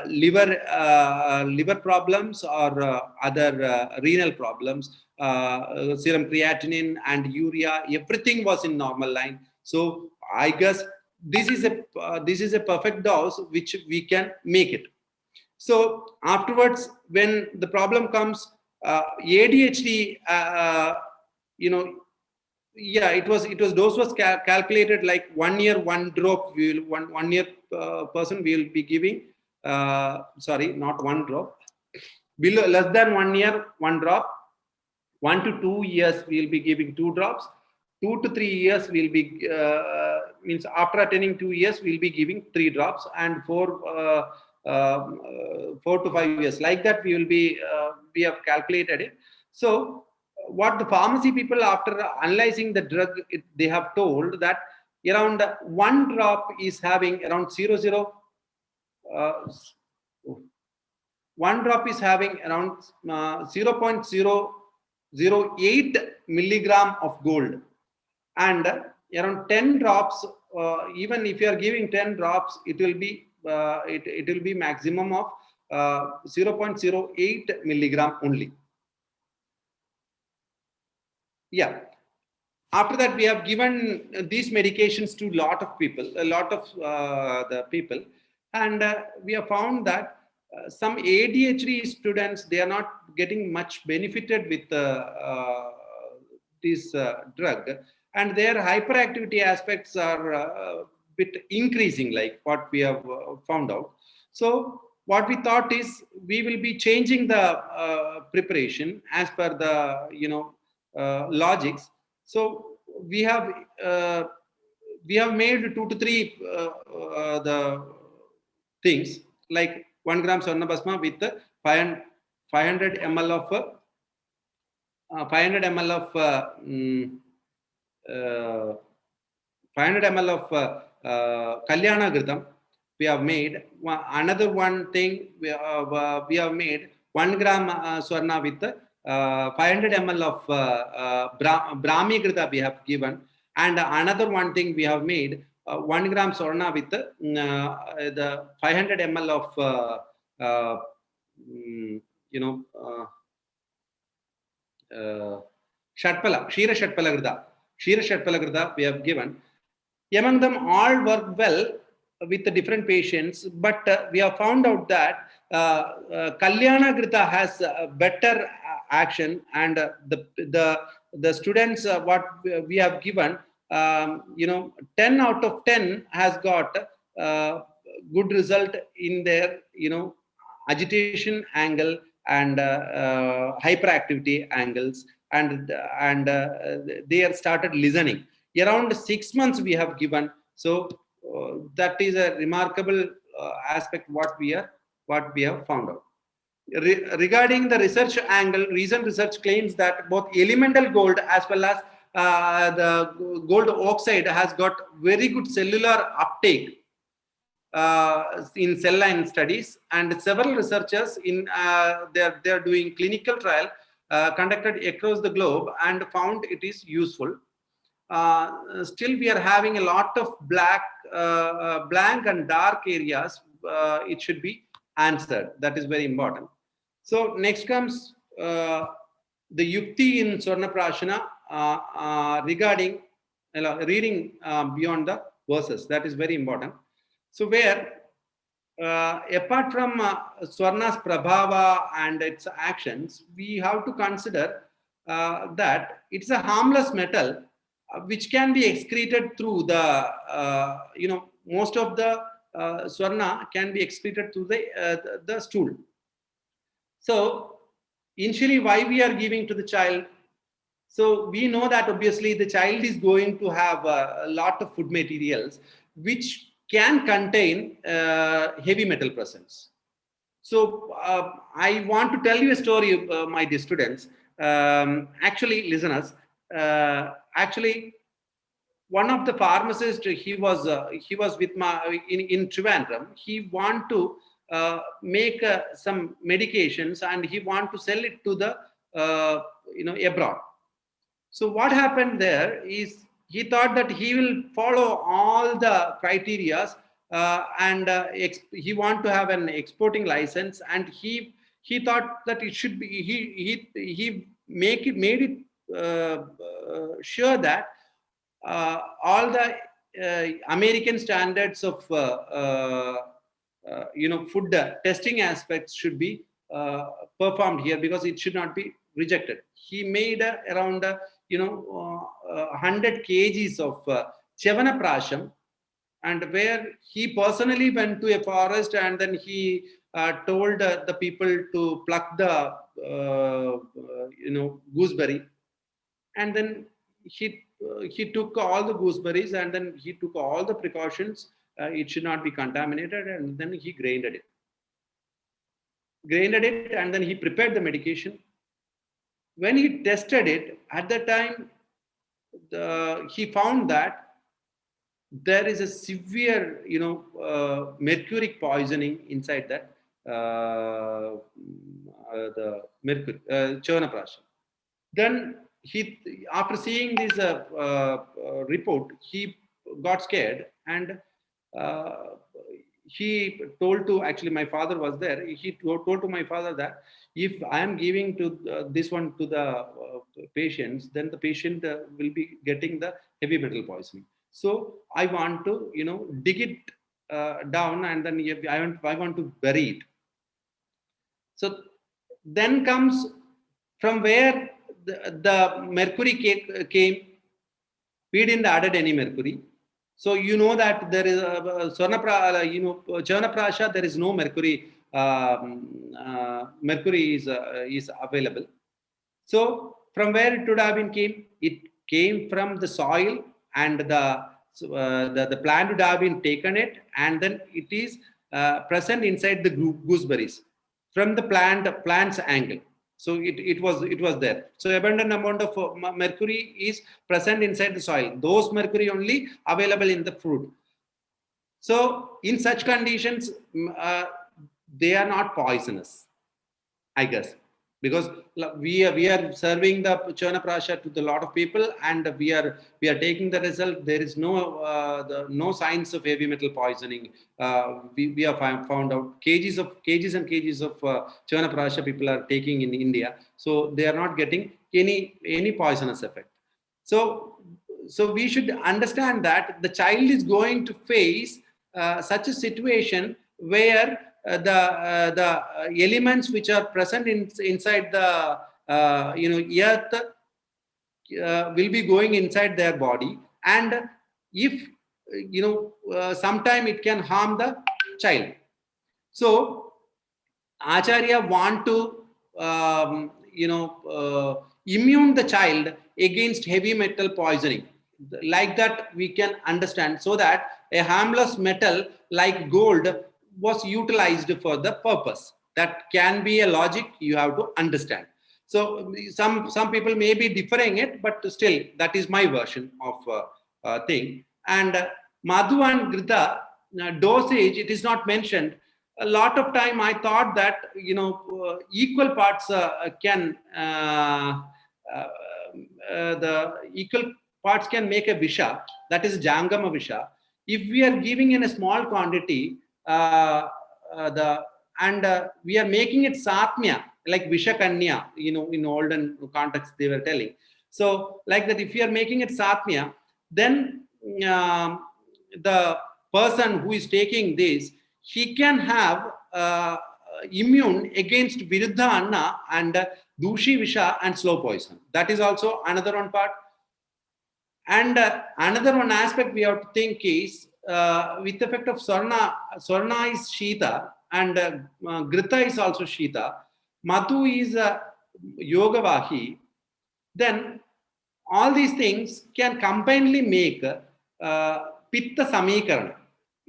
liver problems or other renal problems. Serum creatinine and urea, everything was in normal line. So I guess this is a perfect dose which we can make it. So afterwards, when the problem comes, ADHD, it was dose was calculated like 1 year 1 drop. One year person we will be giving. Sorry, not 1 drop. Below less than 1 year 1 drop. 1 to 2 years we will be giving 2 drops. 2 to 3 years we'll be means after attaining 2 years we'll be giving 3 drops, and 4 to 5 years, like that we will be we have calculated it. So what the pharmacy people, after analyzing the drug, they have told that around 1 drop is having around 1 drop is having around 0.008 milligram of gold, and around 10 drops, even if you are giving 10 drops, it will be it will be maximum of 0.08 milligram only. Yeah. After that, we have given these medications to a lot of people, the people, and we have found that some ADHD students, they are not getting much benefited with this drug. and their hyperactivity aspects are bit increasing, like what we have found out. So what we thought is we will be changing the preparation as per the logics. So we have uh, we have made 2 to 3 the things, like 1 gram Sarna Basma with 500 ml of 500 ml of 500 ml of Kalyana Ghritam. We have made another one thing. We have made 1 gram Swarna with 500 ml of Brahmi Ghrita we have given, and another one thing we have made 1 gram Swarna with the 500 ml of you know. Shatpala, Kshira Shatpala Grida. Kshira Shatpala Grida we have given. Among them, all work well with the different patients, but we have found out that Kalyana Grita has better action, and the students what we have given, 10 out of 10 has got good result in their agitation angle and hyperactivity angles, and they have started listening. Around 6 months we have given. So that is a remarkable aspect what we have found out. Regarding the research angle, recent research claims that both elemental gold as well as the gold oxide has got very good cellular uptake in cell line studies, and several researchers in they are doing clinical trial conducted across the globe and found it is useful. Still we are having a lot of blank and dark areas. It should be answered. That is very important. So next comes the yukti in Swarnaprasana regarding reading beyond the verses. That is very important. So where apart from Swarna's prabhava and its actions, we have to consider that it's a harmless metal which can be excreted through the most of the Swarna can be excreted through the stool. So initially, why we are giving to the child? So we know that obviously the child is going to have a lot of food materials which can contain heavy metal presence. So I want to tell you a story, my dear students. Actually, listeners. Actually, one of the pharmacists, he was with my in Trivandrum. He want to make some medications, and he want to sell it to the abroad. So what happened there is he thought that he will follow all the criterias and he want to have an exporting license, and he thought that it should be he made it sure that all the American standards of food testing aspects should be performed here, because it should not be rejected. He made around 100 kgs of Chevanaprasham, and where he personally went to a forest, and then he told the people to pluck the gooseberry, and then he took all the gooseberries, and then he took all the precautions. It should not be contaminated, and then he grinded it, and then he prepared the medication. When he tested it, at that time, he found that there is a severe, mercuric poisoning inside that the mercury, Chevanaprasham. Then after seeing this report, he got scared, and he told to, actually my father was there, he told to my father that if I am giving to this one to the patients, then the patient will be getting the heavy metal poisoning. So I want to dig it down, and then I want to bury it. So then comes from where the mercury came. We didn't added any mercury. So you know that there is a Swarnaprasana, there is no mercury. Mercury is available. So from where it would have been came? It came from the soil, and the plant would have been taken it, and then it is present inside the gooseberries from the plant's angle. So it was there. So abundant amount of mercury is present inside the soil. Those mercury only available in the fruit. So in such conditions, they are not poisonous, I guess, because we are serving the Churnaprasha to the lot of people, and we are taking the result. There is no signs of heavy metal poisoning. We have found out kgs and kgs of Churnaprasha people are taking in India, so they are not getting any poisonous effect. So we should understand that the child is going to face such a situation where the elements which are present inside the earth will be going inside their body, and if sometime it can harm the child. So Acharya want to immune the child against heavy metal poisoning. Like that we can understand, so that a harmless metal like gold was utilized for the purpose. That can be a logic you have to understand. So some people may be differing it, but still that is my version of thing. And Madhu and Grita dosage, it is not mentioned. A lot of time I thought that equal parts the equal parts can make a visha, that is Jangama visha. If we are giving in a small quantity, we are making it satmya, like Vishakanya, in olden context they were telling. So like that, if you are making it satmya, then the person who is taking this, he can have immune against Viruddha Anna and Dushi Visha and slow poison. That is also another one part. And another one aspect we have to think is with effect of Sarna is Shita, and Grita is also Shita. Madhu is Yogavahi. Then all these things can combinedly make Pitta Samikarana.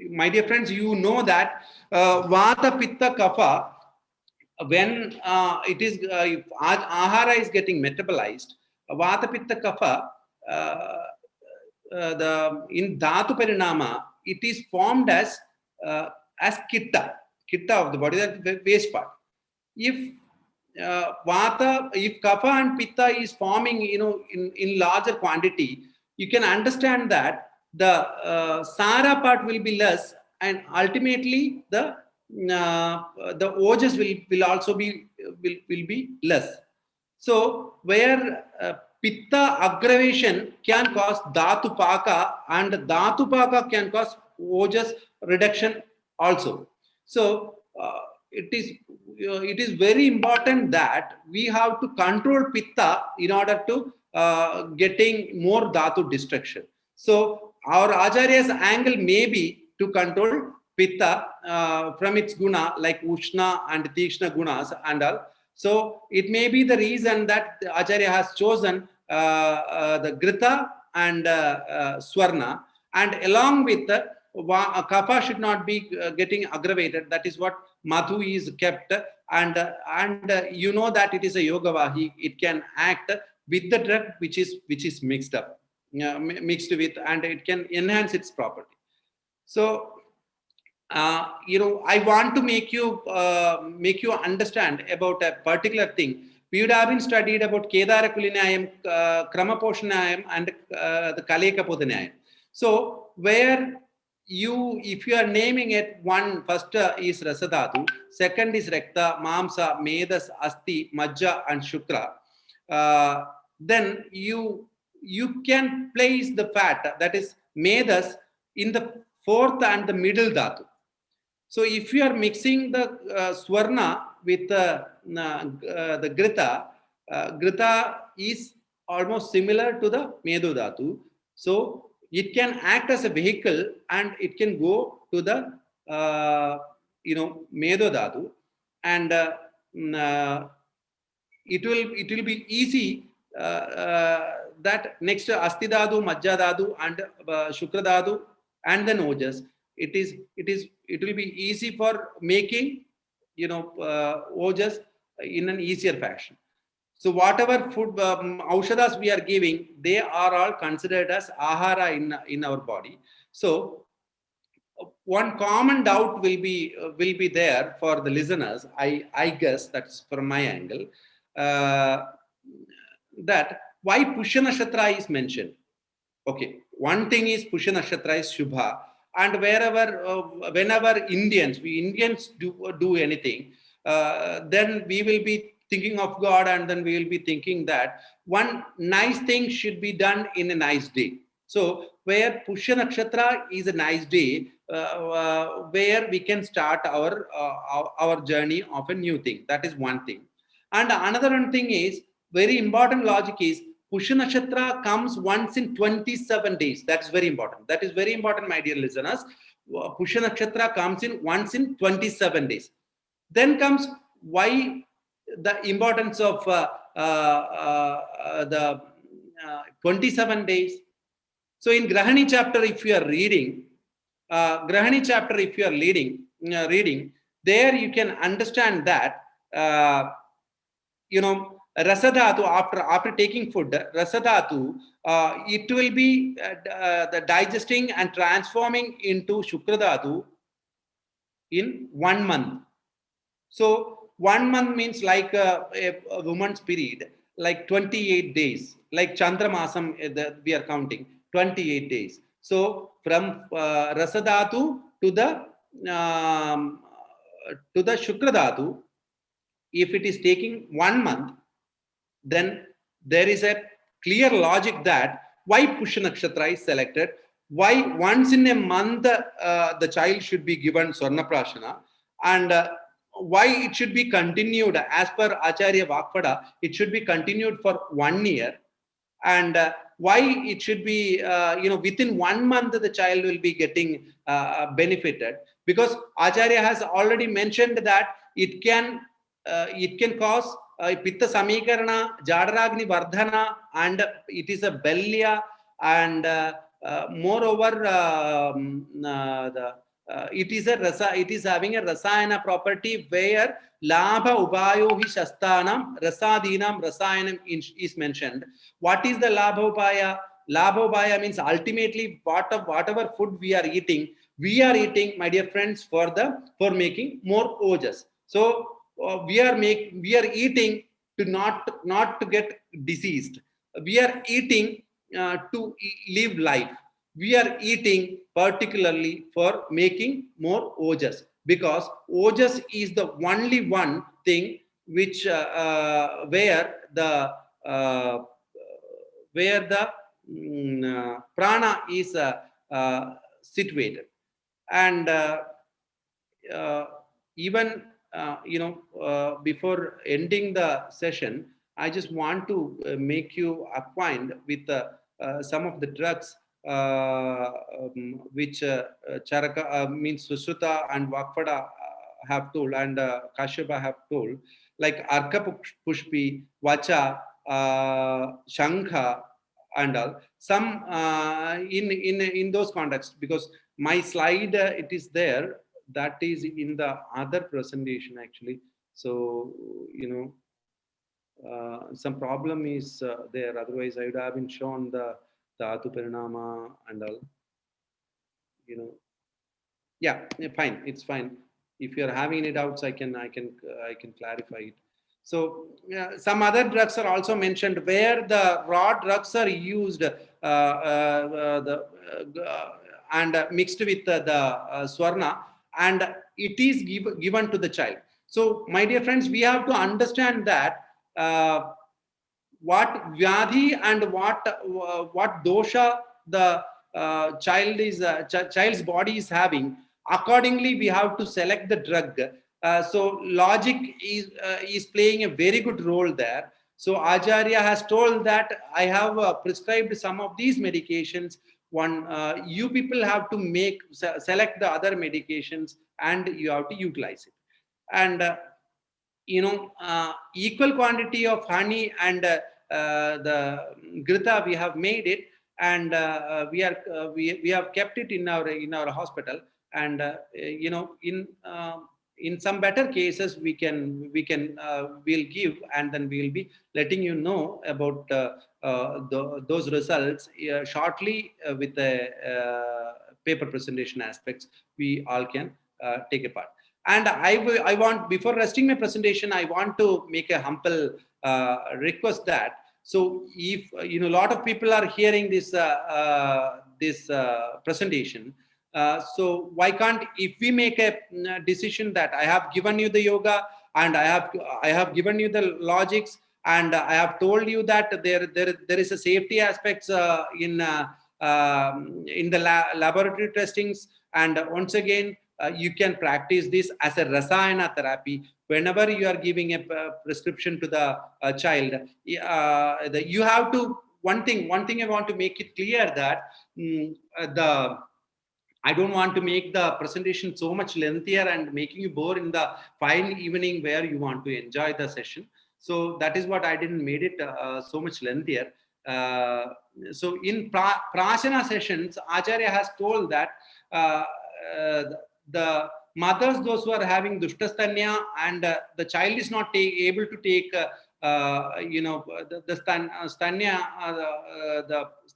My dear friends, you know that Vata, Pitta, Kapha, when it is if Ahara is getting metabolized, Vata, Pitta, Kapha, in Dhatu Parinama, it is formed as Kitta of the body, that the waste part. If Vata, if Kapha and Pitta is forming, in larger quantity, you can understand that the Sara part will be less, and ultimately the Ojas will also be less. So where Pitta aggravation can cause Dhatu Paka, and Dhatu Paka can cause Ojas reduction also. So it is very important that we have to control Pitta in order to getting more Dhatu destruction. So our Acharya's angle may be to control Pitta from its guna, like Ushna and Tikshna gunas and all. So it may be the reason that Acharya has chosen the Grita and Swarna, and along with Kapha should not be getting aggravated. That is what Madhu is kept, and you know that it is a Yogavahi. It can act with the drug which is mixed with, and it can enhance its property. So I want to make you understand about a particular thing. We would have been studied about Kedara Kulinayam, Kramaposhanayam, and the Kaleka Podhanayam. So where if you are naming it, first is Rasadhatu, second is Rekta, Mamsa, Medas, Asti, Majja, and Shukra. Then you can place the fat, that is Medas, in the fourth and the middle dhatu. So if you are mixing the Swarna with the Grita, Grita is almost similar to the Medu dhatu. So it can act as a vehicle and it can go to the Medo Dhatu, and it will be easy that next to Asti Dhatu, Majja Dhatu, and Shukra Dhatu, and then Ojas, it will be easy for making Ojas in an easier fashion. So whatever food aushadas we are giving, they are all considered as ahara in our body. So one common doubt will be there for the listeners. I guess that's from my angle, that why Pushya Nakshatra is mentioned. Okay, one thing is Pushya Nakshatra is Shubha, and whenever Indians do anything, then we will be thinking of God, and then we will be thinking that one nice thing should be done in a nice day. So where Pushya Nakshatra is a nice day, where we can start our journey of a new thing. That is one thing. And another one thing is, very important logic is, Pushya Nakshatra comes once in 27 days. That's very important. That is very important, my dear listeners. Pushya Nakshatra comes in once in 27 days. Then comes why the importance of the 27 days. So in Grahani chapter, if you are reading, reading, there you can understand that, Rasadhatu, after taking food, Rasadhatu, it will be the digesting and transforming into Shukradhatu in 1 month. So 1 month means like a woman's period, like 28 days, like Chandramasam we are counting, 28 days. So from Rasadhatu to the Shukradhatu, if it is taking 1 month, then there is a clear logic that why Pushya Nakshatra is selected, why once in a month the child should be given Swarnaprasana, and why it should be continued as per Acharya Vakpada, it should be continued for 1 year, and why it should be within 1 month the child will be getting benefited, because Acharya has already mentioned that it can cause Pitta Samikarana, Jadaragni Vardhana, and it is a Belya, and moreover it is having a Rasayana property where Labha Ubayo hi Shastanam Rasadinam Rasayanam is mentioned. What is the Labha Ubaya? Labha Ubaya means ultimately whatever food we are eating, my dear friends, for making more ojas. So we are eating to not to get diseased. We are eating to live life. We are eating particularly for making more ojas, because ojas is the only one thing which where the prana is situated, and even before ending the session, I just want to make you acquainted with some of the drugs which Charaka means Susruta and Vakpada have told, and Kashyapa have told, like Arka Pushpi, Vacha, Shankha, and all. Some in those contexts, because my slide it is there, that is in the other presentation actually. So some problem is there. Otherwise, I would have been shown the Dhatu Parinama and all. Yeah, fine. It's fine. If you are having any doubts, I can clarify it. So some other drugs are also mentioned where the raw drugs are used and mixed with the Swarna, and it is given to the child. So my dear friends, we have to understand that what vyadhi and what dosha the child's body is having. Accordingly, we have to select the drug. So logic is playing a very good role there. So Acharya has told that I have prescribed some of these medications. You people have to select the other medications and you have to utilize it. And equal quantity of honey and the grita we have made it, and we have kept it in our hospital. And in some better cases we'll give, and then we'll be letting you know about those results shortly, with the paper presentation aspects we all can take a part. And I want, before resting my presentation, I want to make a humble request that, so if a lot of people are hearing this presentation, so why can't, if we make a decision that I have given you the yoga, and I have given you the logics, and I have told you that there is a safety aspects in the laboratory testings, and once again, you can practice this as a rasayana therapy whenever you are giving a prescription to the child. You have to, one thing I want to make it clear that I don't want to make the presentation so much lengthier and making you bore in the fine evening where you want to enjoy the session. So that is what I didn't made it so much lengthier. So in Prashana sessions, Acharya has told that the mothers, those who are having dushtasthanya, and the child is not able to take the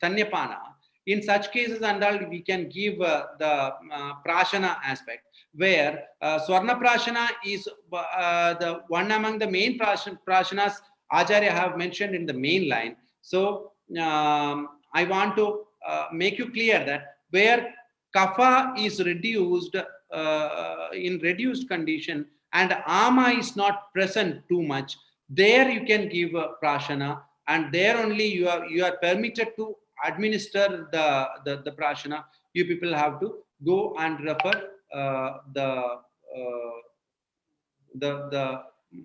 stanyapana, in such cases and all, we can give the prashana aspect, where Swarnaprasana is the one among the main prashanas Acharya have mentioned in the main line. So I want to make you clear that where kapha is reduced in reduced condition and ama is not present too much, there you can give prashana, and there only you are permitted to administer the prashana. You people have to go and refer the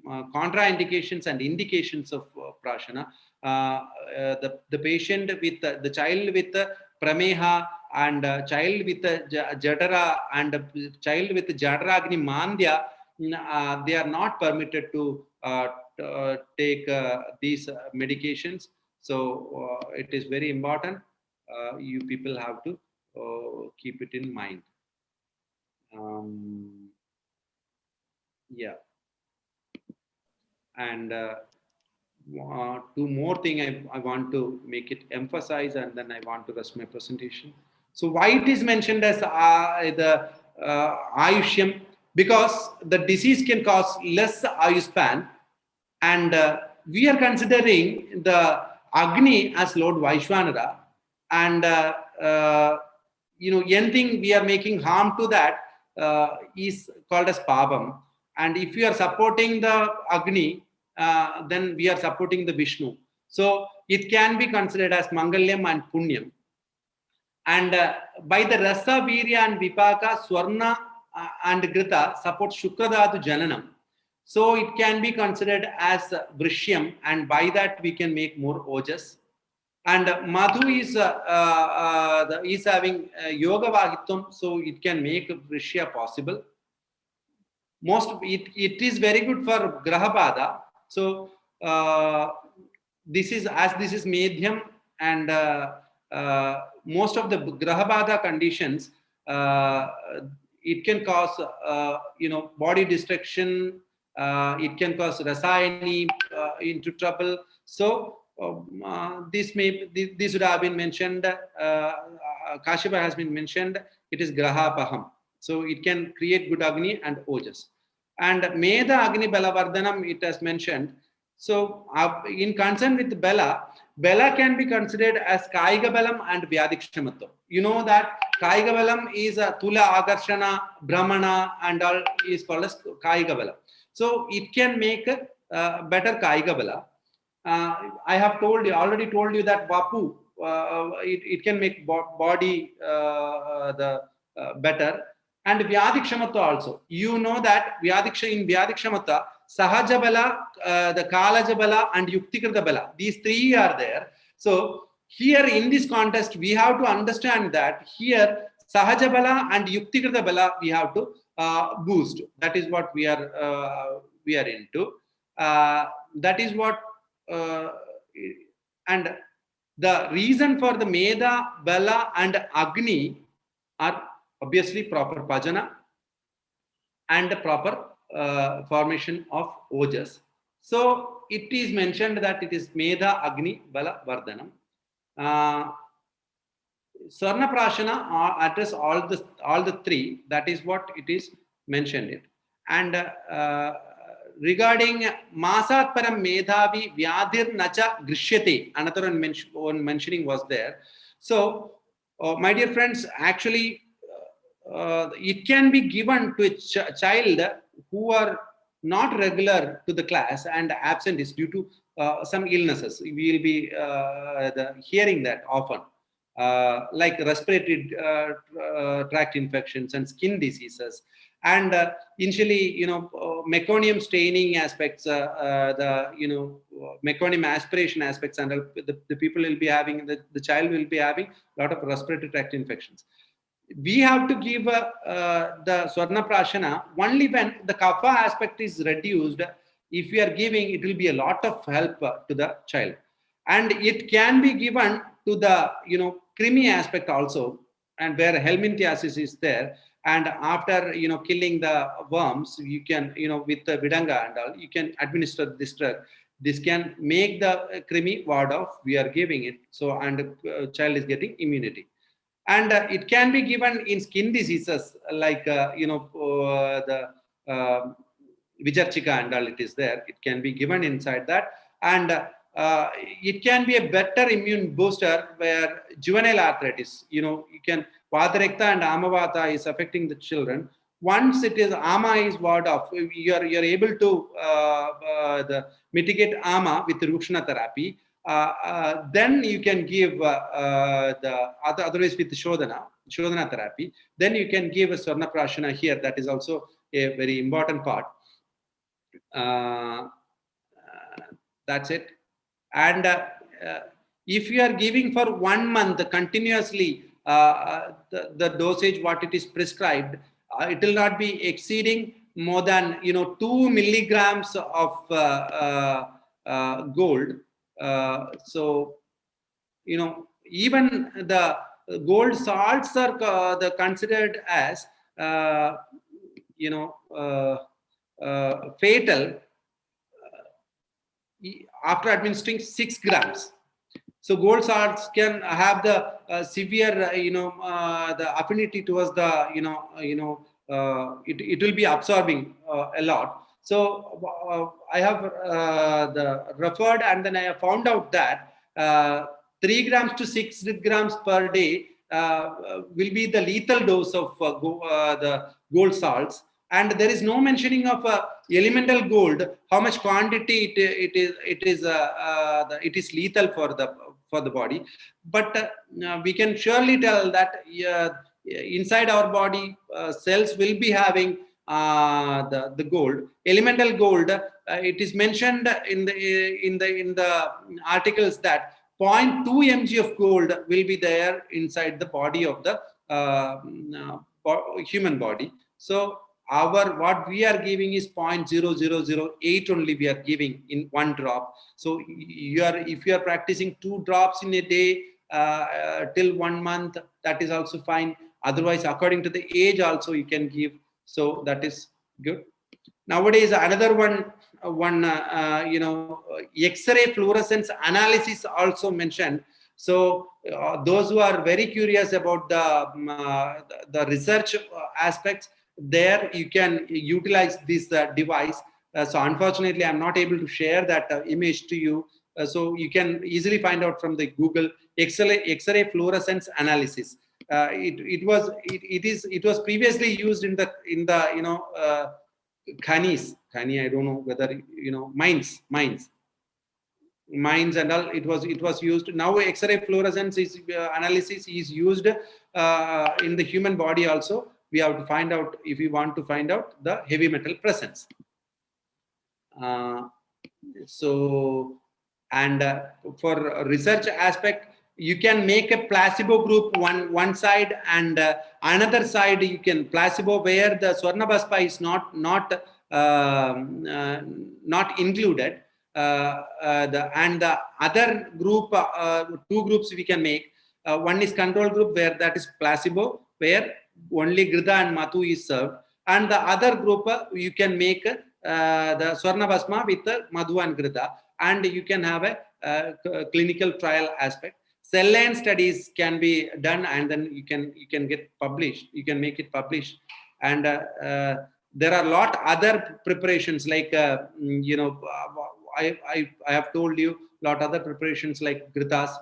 contraindications and indications of prashana. The patient with the child with prameha, and child with jadara, and child with jadaragni mandya, they are not permitted to take these medications. So it is very important. You people have to keep it in mind. Yeah. And two more thing I want to make it emphasize, and then I want to rest my presentation. So why it is mentioned as the Ayushyam? Because the disease can cause less Ayuspan, and we are considering the Agni as Lord Vaishwanara, and anything we are making harm to that is called as Pabam. And if you are supporting the Agni, then we are supporting the Vishnu. So it can be considered as Mangalyam and Punyam. And by the Rasa, Virya and Vipaka, Swarna and Grita support Shukradhatu Jananam. So it can be considered as Vrishyam, and by that we can make more Ojas. And Madhu is having Yoga Vahitvam, so it can make Vrishya possible. It is very good for Grahabada. So this is Medhyam, and most of the Grahabada conditions, it can cause body destruction. It can cause Rasayani into trouble. So this would have been mentioned. Kashyapa has been mentioned. It is Grahapaham. So it can create good Agni and Ojas. And Meda Agni Balavardhanam, it has mentioned. So in concern with Bela can be considered as Kaiga Balam and Vyadikshamato. You know that Kaiga Balam is a Tula Akarshana, Brahmana, and all is called as Kaiga Balam. So it can make better Kaiga Bala. I have already told you that Vapu, it can make body better. And Vyadikshamatta also. You know that in Vyadikshamatta, Sahaja Bala, the Kalaja Bala, and Yuktikrita Bala. These three are there. So here in this context, we have to understand that here Sahaja Bala and Yuktikrita Bala we have to boost. That is what we are into. That is what and the reason for the Meda, Bala, and Agni are obviously proper Pajana and the proper formation of Ojas. So it is mentioned that it is Meda, Agni, Bala, Vardhanam. Swarnaprasana address all the three. That is what it is mentioned it. And regarding Masat Param Medhavi Vyadhir Nacha Grishyate, another one mentioning was there. So, my dear friends, actually, it can be given to a child who are not regular to the class and absent is due to some illnesses. We will be hearing that often. Like respiratory tract infections and skin diseases, and initially, meconium staining aspects, the meconium aspiration aspects, and the people will be having, the child will be having a lot of respiratory tract infections. We have to give the Swarnaprasana only when the kapha aspect is reduced. If we are giving, it will be a lot of help to the child, and it can be given to the Krimi aspect also, and where helminthiasis is there, and after killing the worms, you can with the vidanga and all, you can administer this drug. This can make the Krimi ward off. We are giving it, so, and child is getting immunity. And it can be given in skin diseases like the Vijarchika and all, it is there. It can be given inside that, and it can be a better immune booster where juvenile arthritis, you can Vatarekta and Amavata is affecting the children. Once it is Ama is ward off, you're able to mitigate Ama with Rukshana therapy. Then you can give the otherwise with Shodhana therapy. Then you can give a Swarnaprasana here. That is also a very important part. That's it. And if you are giving for 1 month continuously, the dosage what it is prescribed, it will not be exceeding more than 2 milligrams of gold. So even the gold salts are considered as fatal after administering 6 grams. So gold salts can have the severe, the affinity towards the, it will be absorbing a lot. So I have referred, and then I have found out that 3 grams to 6 grams per day will be the lethal dose of the gold salts. And there is no mentioning of elemental gold, how much quantity it is lethal for the body. But we can surely tell that inside our body, cells will be having the gold, elemental gold. It is mentioned in the articles that 0.2 mg of gold will be there inside the body of the human body. So what we are giving is 0.0008 only we are giving in 1 drop. So if you are practicing 2 drops in a day till 1 month, that is also fine. Otherwise, according to the age also you can give. So that is good. Nowadays, another X-ray fluorescence analysis also mentioned. So those who are very curious about the research aspects, there you can utilize this device. So unfortunately, I'm not able to share that image to you. So you can easily find out from the Google X-ray fluorescence analysis. It was previously used in the Khani, I don't know whether mines and all. It was used. Now X-ray fluorescence analysis is used in the human body also. We have to find out, if we want to find out the heavy metal presence. So, and for research aspect, you can make a placebo group one side, and another side you can placebo where the Swarnabhaspa is not included. And the other group, two groups we can make. One is control group where that is placebo, where only Grida and Matu is served, and the other group you can make the Swarnabhasma with Madhu and Grida, and you can have a clinical trial aspect. Cell line studies can be done, and then you can get published. You can make it published, and there are a lot other preparations like I have told you a lot other preparations like Gritas.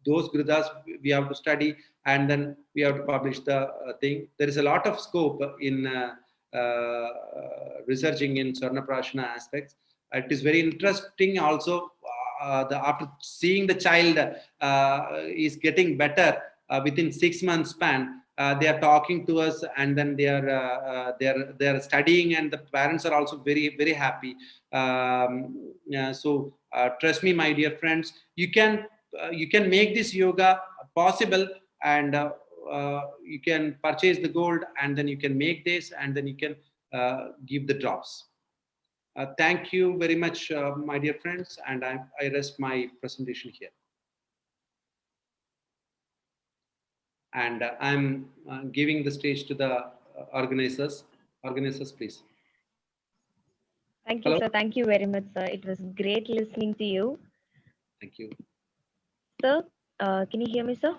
Those Gritas we have to study, and then we have to publish the thing. There is a lot of scope in researching in Swarnaprasana aspects. It is very interesting also. After seeing the child is getting better within 6 months span, they are talking to us, and then they are studying, and the parents are also very, very happy. So trust me, my dear friends, you can make this yoga possible, and you can purchase the gold, and then you can make this, and then you can give the drops. Thank you very much, my dear friends, and I rest my presentation here. And I'm giving the stage to the organizers. Organizers, please. Thank you, sir. Thank you very much, sir. It was great listening to you. Thank you. Sir, can you hear me, sir?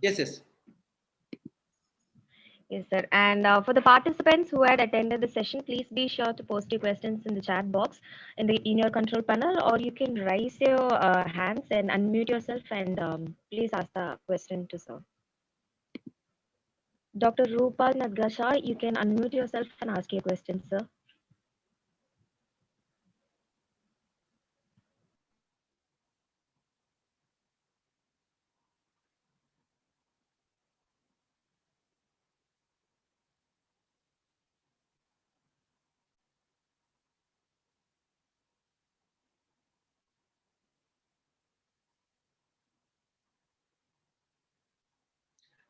Yes, yes. Yes, sir. And for the participants who had attended the session, please be sure to post your questions in the chat box in your control panel, or you can raise your hands and unmute yourself, and please ask the question to sir. Dr. Rupal Nadgasha, you can unmute yourself and ask your question, sir.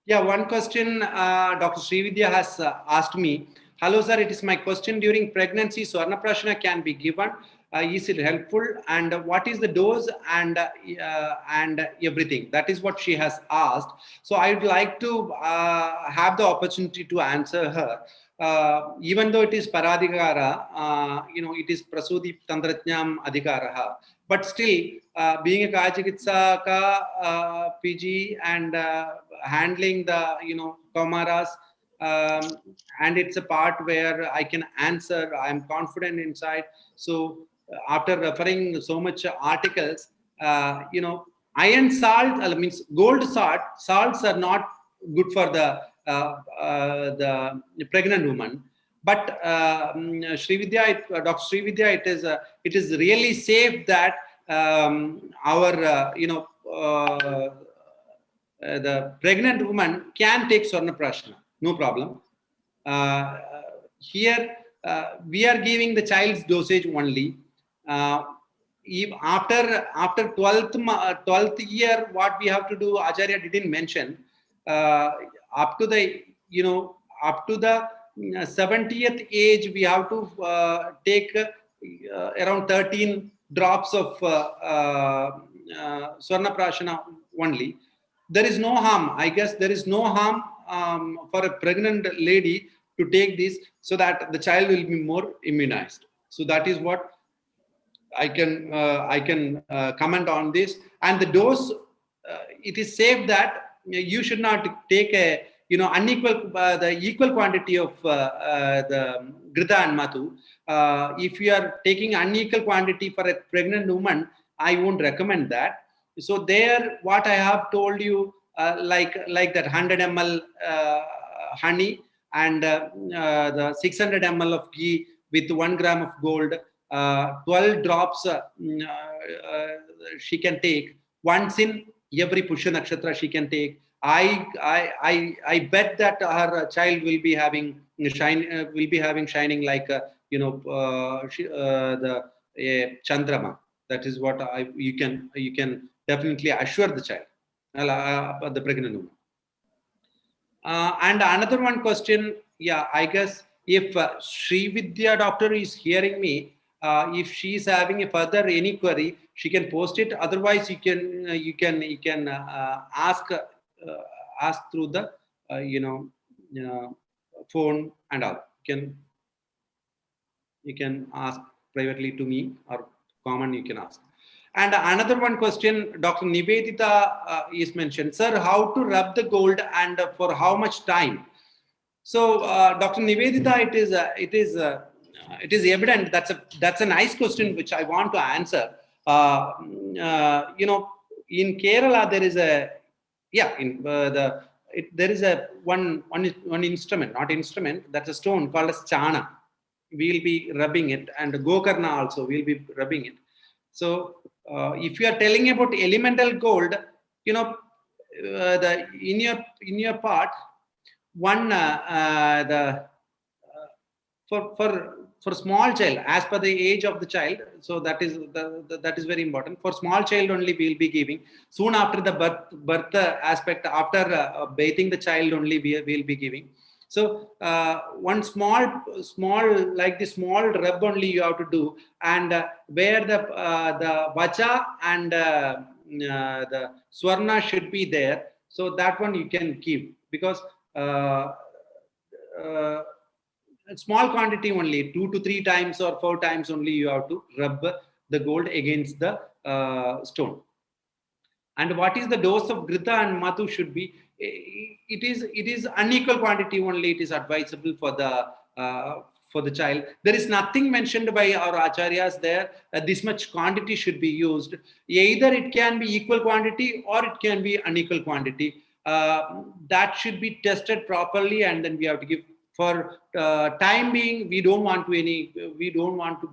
Yeah, one question Dr. Srividya has asked me. Hello, sir. It is my question. During pregnancy, Swarnaprasana can be given. Is it helpful? And what is the dose and everything? That is what she has asked. So I would like to have the opportunity to answer her. Even though it is Paradhikara, it is Prasudi Tantratnyam Adhikaraha. But still, being a Kajikitsaka PG and handling the Kaumaras, and it's a part where I can answer. I'm confident inside. So after referring so much articles, iron salt means gold salts are not good for the pregnant woman. But Dr. Srividya, it is really safe that our the pregnant woman can take Swarnaprasana, no problem. Here we are giving the child's dosage only. If after 12th year, what we have to do, Acharya didn't mention. Up to the 70th age, we have to take around 13 drops of Swarnaprasana only. There is no harm. I guess there is no harm for a pregnant lady to take this, so that the child will be more immunized. So that is what I can comment on this. And the dose, it is safe that you should not take a the equal quantity of the Grida and Madhu. If you are taking unequal quantity for a pregnant woman, I won't recommend that. So there, what I have told you, like that 100 ml honey and the 600 ml of ghee with 1 gram of gold, 12 drops she can take once in every Pushya Nakshatra she can take. I bet that her child will be having shining like the chandrama. That is what you can definitely assure the child, the pregnant woman. And another one question, yeah, I guess if Sri Vidya doctor is hearing me, if she is having a further any query, she can post it. Otherwise, you can ask through the uh, phone and all. You can ask privately to me, or common you can ask. And another one question, Dr. Nivedita is mentioned. Sir, how to rub the gold and for how much time? So, Dr. Nivedita, it is evident. That's a nice question which I want to answer. In Kerala there is a there is a one instrument, not instrument. That's a stone called as chana. We'll be rubbing it, and Gokarna also we'll be rubbing it. So, if you are telling about elemental gold, in your part, one for small child, as per the age of the child, so that is very important. For small child only we will be giving. Soon after the birth aspect, after bathing the child only we will be giving. So one small like the small rub only you have to do, and where the vacha and the swarna should be there, so that one you can give, because small quantity only, 2 to 3 times or 4 times only you have to rub the gold against the stone. And what is the dose of grita and madhu should be? It is unequal quantity only. It is advisable for the child. There is nothing mentioned by our acharyas there. This much quantity should be used. Either it can be equal quantity or it can be unequal quantity. That should be tested properly, and then we have to give. For time being, we don't want to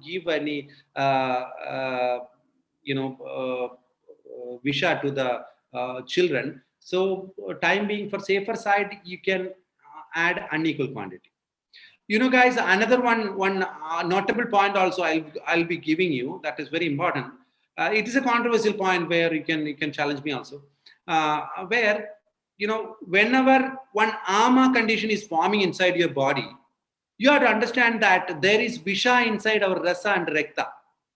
give any visha to the children. So time being, for safer side, you can add unequal quantity. Guys, another one notable point also I'll be giving you, that is very important. It is a controversial point where you can challenge me also. Where whenever one ama condition is forming inside your body, you have to understand that there is visha inside our rasa and rekta.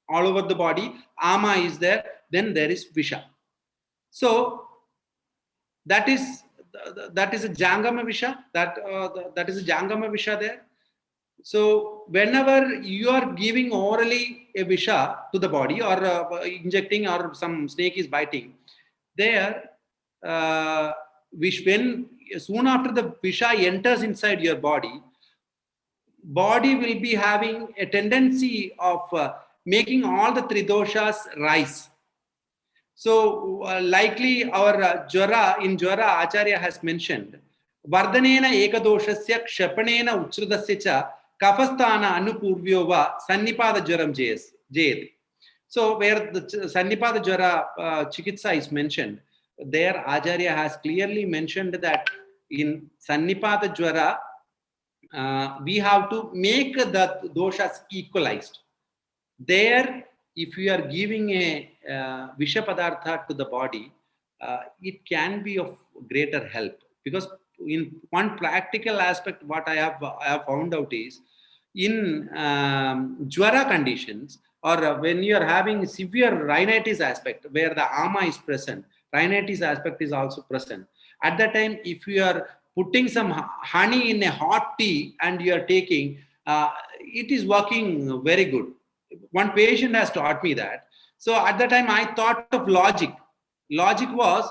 All over the body, ama is there, then there is visha. So that is a jangama visha. That is a jangama visha there. So whenever you are giving orally a visha to the body, or injecting, or some snake is biting, there when soon after the visha enters inside your body will be having a tendency of making all the three doshas rise. So likely our in Jwara Acharya has mentioned, Vardhanena ekadoshasya kshapanena uchrudasya cha kapasthana anupurvyo va sannipada jwaram jayet. So where the sannipada jwara chikitsa is mentioned, there Acharya has clearly mentioned that in sannipada jwara we have to make the doshas equalized. There, if you are giving a visha padartha to the body, it can be of greater help, because in one practical aspect, what I have found out is, in jwara conditions, or when you are having severe rhinitis aspect where the ama is present, rhinitis aspect is also present. At that time, if you are putting some honey in a hot tea and you are taking, it is working very good. One patient has taught me that. So at that time, I thought of logic. Logic was,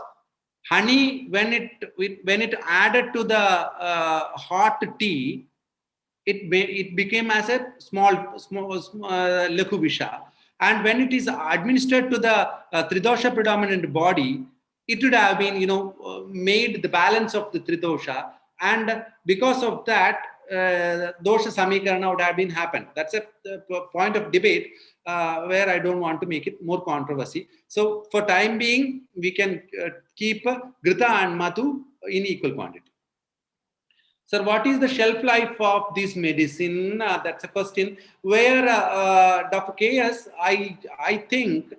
honey, when it added to the hot tea, it became as a small lekhu visha. And when it is administered to the tridosha predominant body, it would have been, made the balance of the tridosha, and because of that, dosha samikarana would have been happened. That's a point of debate where I don't want to make it more controversy. So for time being, we can keep grita and madhu in equal quantity. Sir, what is the shelf life of this medicine? That's a question where Dr. KS, I think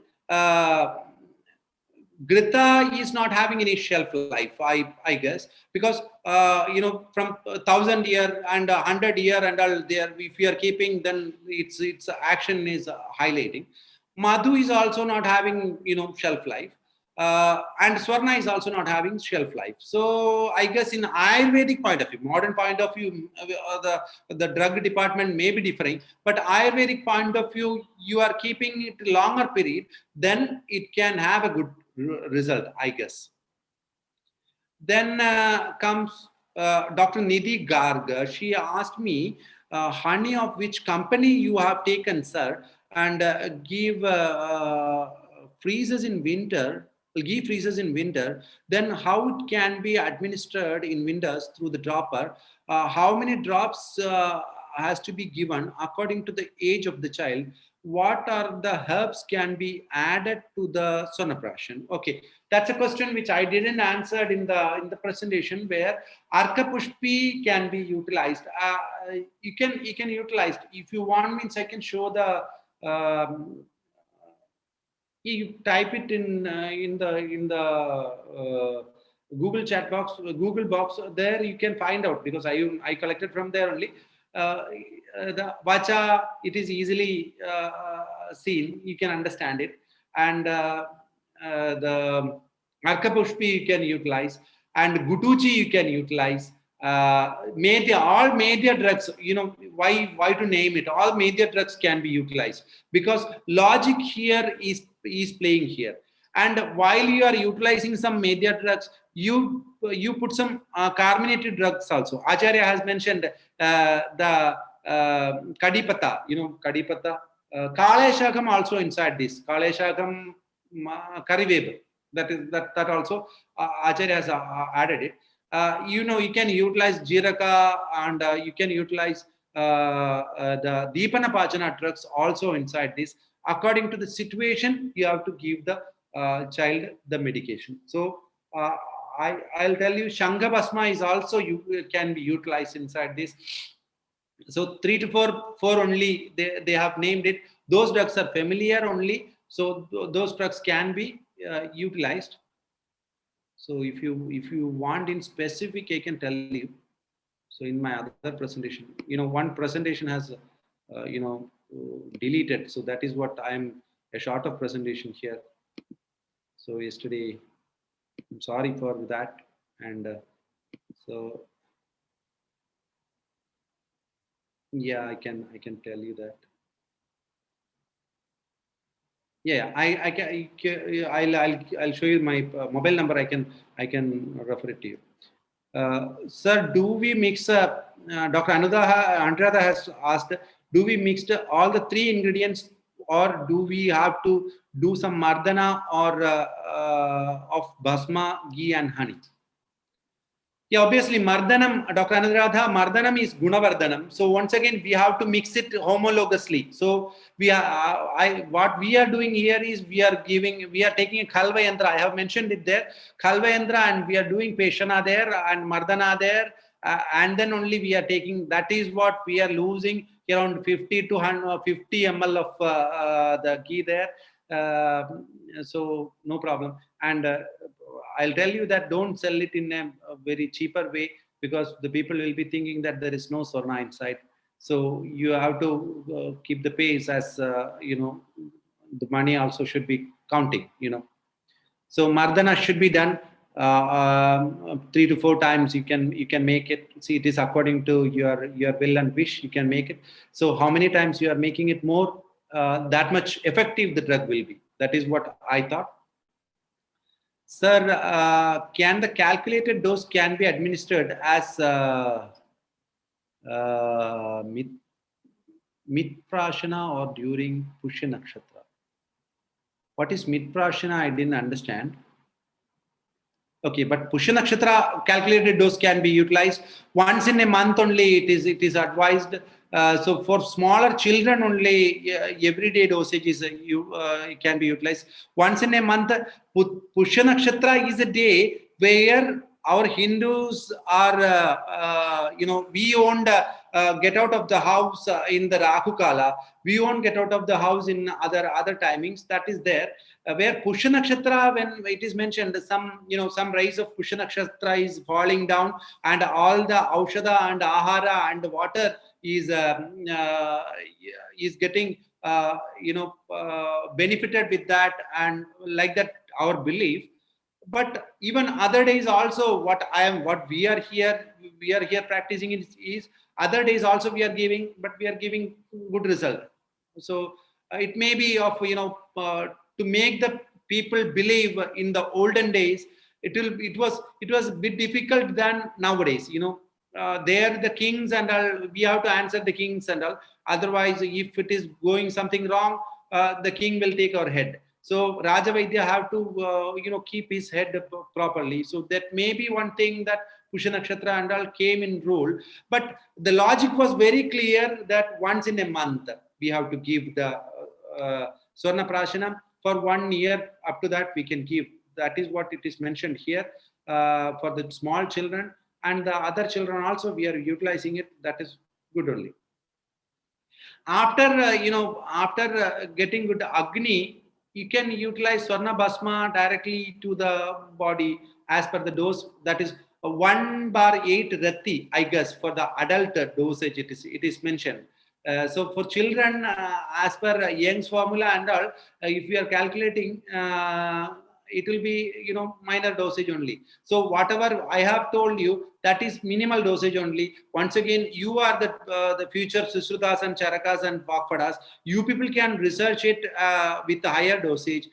Grita is not having any shelf life, I guess, because from 1,000 year and 100 year and all there, if we are keeping, then its action is highlighting. Madhu is also not having shelf life, and Swarna is also not having shelf life. So I guess in Ayurvedic point of view, modern point of view, the drug department may be differing, but Ayurvedic point of view, you are keeping it longer period, then it can have a good result, I guess. Then comes Dr. Nidhi Garg. She asked me, honey of which company you have taken, sir, and give freezes in winter, then how it can be administered in winters through the dropper, how many drops has to be given according to the age of the child, what are the herbs can be added to the Swarnaprasana. Okay, that's a question which I didn't answer in the presentation, where Arka Pushpi can be utilized. You can utilize, if you want, means I can show the you type it in the Google chat box, Google box. There you can find out, because I collected from there only. The Vacha, it is easily seen. You can understand it, and the Arkapushpi you can utilize, and Gutuchi you can utilize. Media, all media drugs, why to name it, all media drugs can be utilized, because logic here is playing here. And while you are utilizing some media drugs, you put some carbonated drugs also. Acharya has mentioned the kadipata, kadipata, kaleshakam also inside this, kaleshakam, kariveb, that also Acharya has added it. You can utilize Jiraka, and you can utilize the Deepana Pachana drugs also inside this. According to the situation, you have to give the child the medication. So I'll tell you, Shanga Basma is also can be utilized inside this. So 3 to 4 only they have named it. Those drugs are familiar only. So those drugs can be utilized. So if you want in specific, I can tell you. So in my other presentation, one presentation has deleted. So that is what I'm a short of presentation here. So yesterday, I'm sorry for that. And so yeah, I can tell you that. Yeah, I'll show you my mobile number. I can refer it to you. Sir, do we mix? Dr. Anuradha has asked, do we mix all the 3 ingredients, or do we have to do some mardana or of basma, ghee and honey? Yeah, obviously Mardanam, Dr. Anuradha, Mardanam is Gunavardhanam. So once again, we have to mix it homologously. So what we are doing here is we are taking a Khalva Yandra. I have mentioned it there, Khalva Yandra, and we are doing Prashana there and Mardana there, and then only we are taking. That is what we are losing around 50 to 50 ml of the ghee there. So no problem. And I'll tell you that don't sell it in a very cheaper way, because the people will be thinking that there is no Sarna inside. So you have to keep the pace, as the money also should be counting. So Mardana should be done 3 to 4 times. You can make it. See, it is according to your will and wish. You can make it. So how many times you are making it more, that much effective the drug will be. That is what I thought. Sir, can the calculated dose can be administered as Prashana or during Pushya Nakshatra? What is Prashana? I didn't understand. Okay, but Pushya Nakshatra calculated dose can be utilized once in a month only. It is advised. So for smaller children only, everyday dosage is can be utilized once in a month. Pushya Nakshatra is a day where our Hindus are, we won't get out of the house in the Rahu Kala. We won't get out of the house in other timings. That is there. Where Pushya Nakshatra, when it is mentioned, some rays of Pushya Nakshatra is falling down, and all the Aushadha and Ahara and water is getting benefited with that, and like that our belief. But even other days also, what we are here practicing is other days also we are giving, but we are giving good result. So it may be of to make the people believe. In the olden days, it was a bit difficult than nowadays. They are the kings and all, we have to answer the kings and all. Otherwise, if it is going something wrong, the king will take our head. So Raja Vaidya have to keep his head properly. So that may be one thing that Pushya Nakshatra and all came in rule. But the logic was very clear that once in a month we have to give the Swarnaprasana for 1 year. Up to that we can give. That is what it is mentioned here for the small children, and the other children also we are utilizing it. That is good only. After getting good Agni, you can utilize Swarna Bhasma directly to the body as per the dose. That is 1/8 Rati, I guess, for the adult dosage. It is mentioned. So for children, as per Young's formula and all, if we are calculating, it will be minor dosage only. So whatever I have told you, that is minimal dosage only. Once again, you are the future Susrutas and Charakas and Vakpadas. You people can research it with a higher dosage.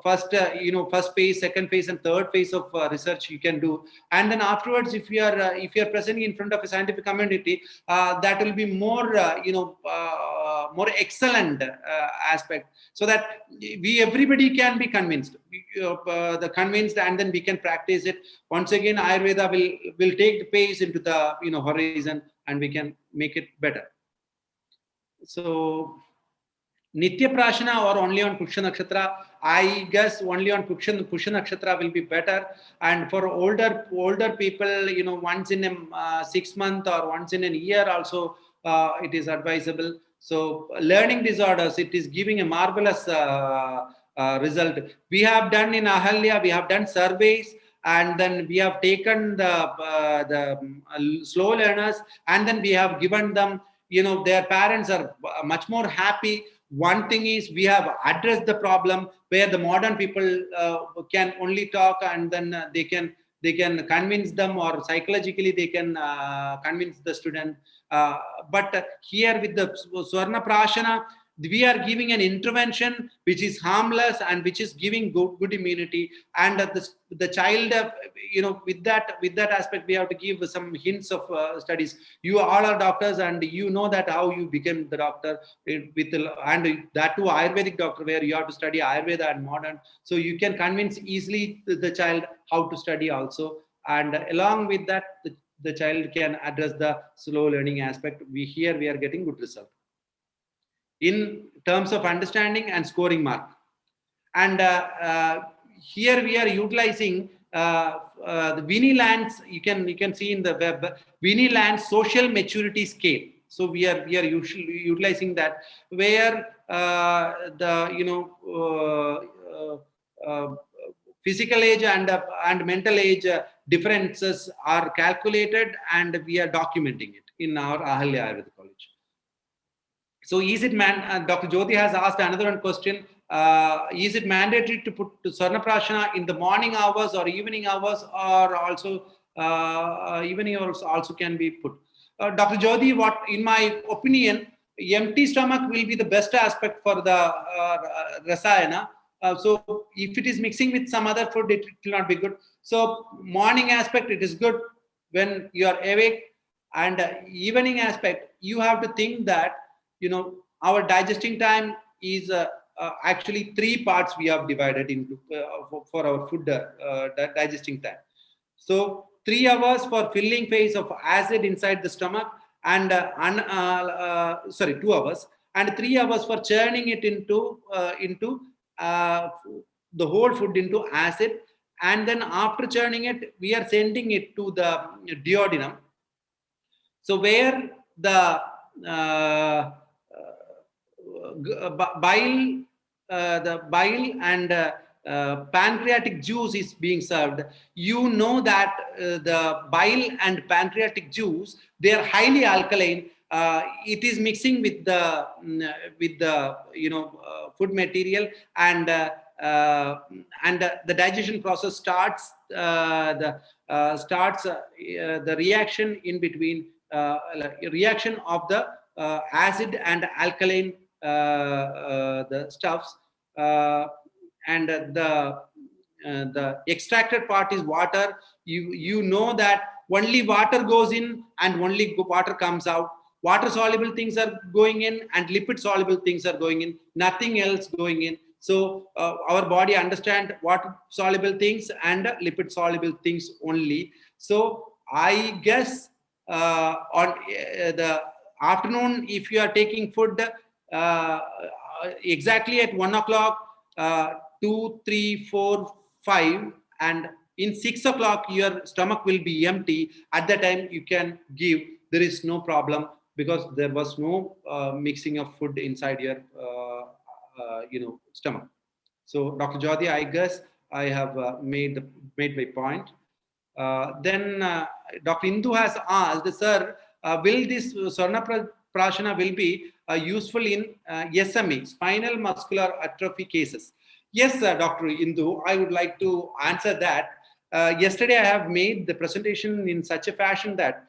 First phase, second phase, and third phase of research you can do, and then afterwards, if you are present in front of a scientific community, that will be more more excellent aspect, so that everybody can be convinced, and then we can practice it. Once again, Ayurveda will take the pace into the horizon, and we can make it better. So Nitya Prashana or only on Pushya Nakshatra? I guess only on Pushya Nakshatra will be better. And for older people, once in a 6 month or once in a year also, it is advisable. So learning disorders, it is giving a marvelous result. We have done in Ahalya, we have done surveys, and then we have taken the slow learners, and then we have given them, their parents are much more happy. One thing is, we have addressed the problem where the modern people can only talk, and then they can convince them, or psychologically they can convince the student. But here with the Swarna Prashana, we are giving an intervention which is harmless and which is giving good immunity. And the child, with that aspect, we have to give some hints of studies. You all are doctors, and you know that how you became the doctor, and that too Ayurvedic doctor, where you have to study Ayurveda and modern. So you can convince easily the child how to study also. And along with that, the child can address the slow learning aspect. We are getting good result in terms of understanding and scoring mark. And here we are utilizing the Vinny-Land's, you can see in the web, Vinny-Land's social maturity scale. So we are usually utilizing that, where physical age and mental age differences are calculated, and we are documenting it in our Ahalya Ayurveda College. So is it Dr. Jyoti has asked another one question. Is it mandatory to put Sarna Prashana in the morning hours or evening hours, or also evening hours also can be put? Dr. Jyoti, what in my opinion, empty stomach will be the best aspect for the rasayana. So if it is mixing with some other food, it will not be good. So morning aspect, it is good when you are awake, and evening aspect, you have to think that our digesting time is actually 3 parts we have divided into for our food digesting time. So 3 hours for filling phase of acid inside the stomach, and 2 hours, and 3 hours for churning it into the whole food into acid, and then after churning it, we are sending it to the duodenum. So where the bile, and pancreatic juice is being served, you know that the bile and pancreatic juice, they are highly alkaline. It is mixing with the food material, and the digestion process starts the reaction in between, reaction of the acid and alkaline the stuffs, and the extracted part is water. You know that only water goes in and only water comes out. Water soluble things are going in and lipid soluble things are going in, nothing else going in. So our body understand water soluble things and lipid soluble things only. So I guess on the afternoon, if you are taking food exactly at 1 o'clock, 2, 3, 4, 5, and in 6 o'clock your stomach will be empty. At that time you can give, there is no problem, because there was no mixing of food inside your stomach. So Dr. Jyoti, I guess I have made my point. Then Dr. Indu has asked, sir, will this Swarnaprasana will be useful in SMA, spinal muscular atrophy cases? Yes, Dr. Indu, I would like to answer that. Yesterday I have made the presentation in such a fashion that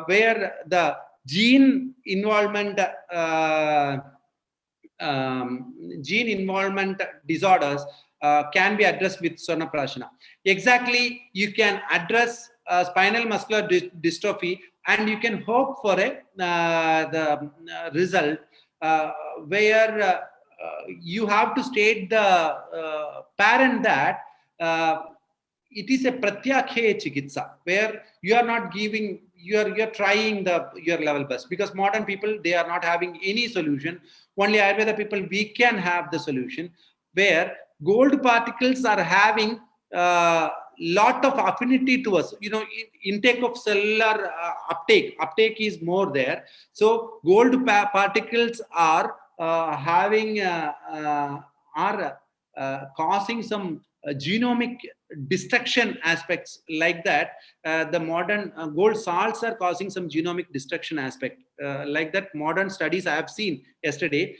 where the gene involvement disorders can be addressed with Swarnaprasana. Exactly, you can address spinal muscular dystrophy, and you can hope for the result where you have to state the parent that it is a pratyakhe chikitsa, where you are not giving, you're trying your level best, because modern people, they are not having any solution. Only Ayurveda people, we can have the solution, where gold particles are having lot of affinity to us. Intake of cellular uptake is more there. So gold particles are causing some genomic destruction aspects, like that. The modern gold salts are causing some genomic destruction aspect, like that. Modern studies I have seen yesterday.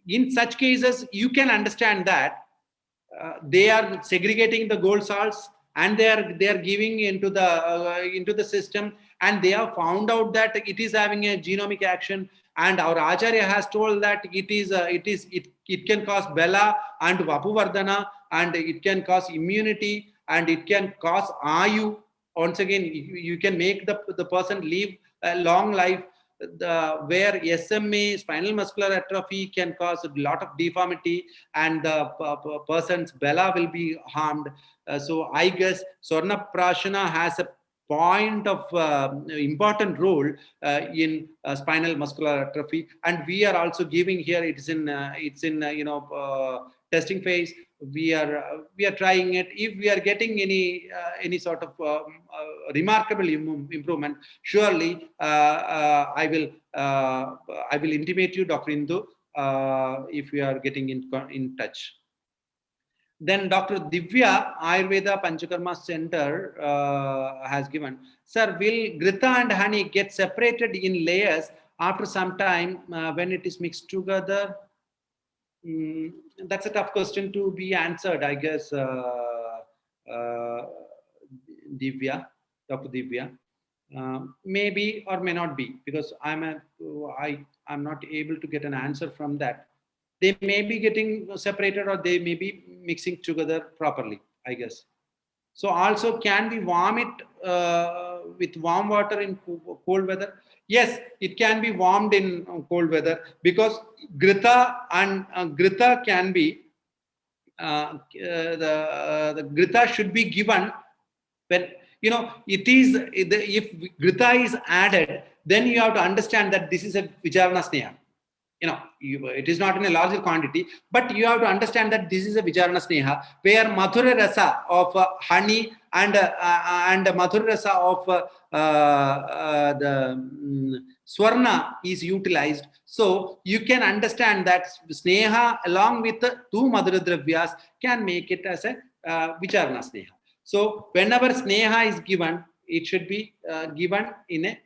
In such cases, you can understand that they are segregating the gold salts, and they are giving into the system, and they have found out that it is having a genomic action. And our Acharya has told that it can cause bela and vapuvardhana, and it can cause immunity, and it can cause ayu. Once again, you can make the person live a long life. Where SMA, spinal muscular atrophy, can cause a lot of deformity, and the person's bela will be harmed. So I guess Swarnaprasana has a point of important role in spinal muscular atrophy, and we are also giving here. It's in testing phase. We are trying it. If we are getting any sort of remarkable improvement, surely I will intimate you, Dr. Indu, if we are getting in touch. Then Dr. Divya, Ayurveda Panchakarma Center, has given, sir, will grita and honey get separated in layers after some time when it is mixed together? That's a tough question to be answered, I guess, Divya, Dr. Divya. Maybe or may not be, because I'm not able to get an answer from that. They may be getting separated, or they may be mixing together properly, I guess. So also, can we warm it with warm water in cold weather? Yes, it can be warmed in cold weather, because grita can be the grita should be given when it is, if grita is added, then you have to understand that this is a Vicharana Sneha. it is not in a larger quantity, but you have to understand that this is a Vicharana Sneha, where Madhura Rasa of honey and Madhura Rasa of the Swarna is utilized. So you can understand that Sneha along with the two Madhura Dravyas can make it as a Vicharana Sneha. So whenever Sneha is given, it should be given in a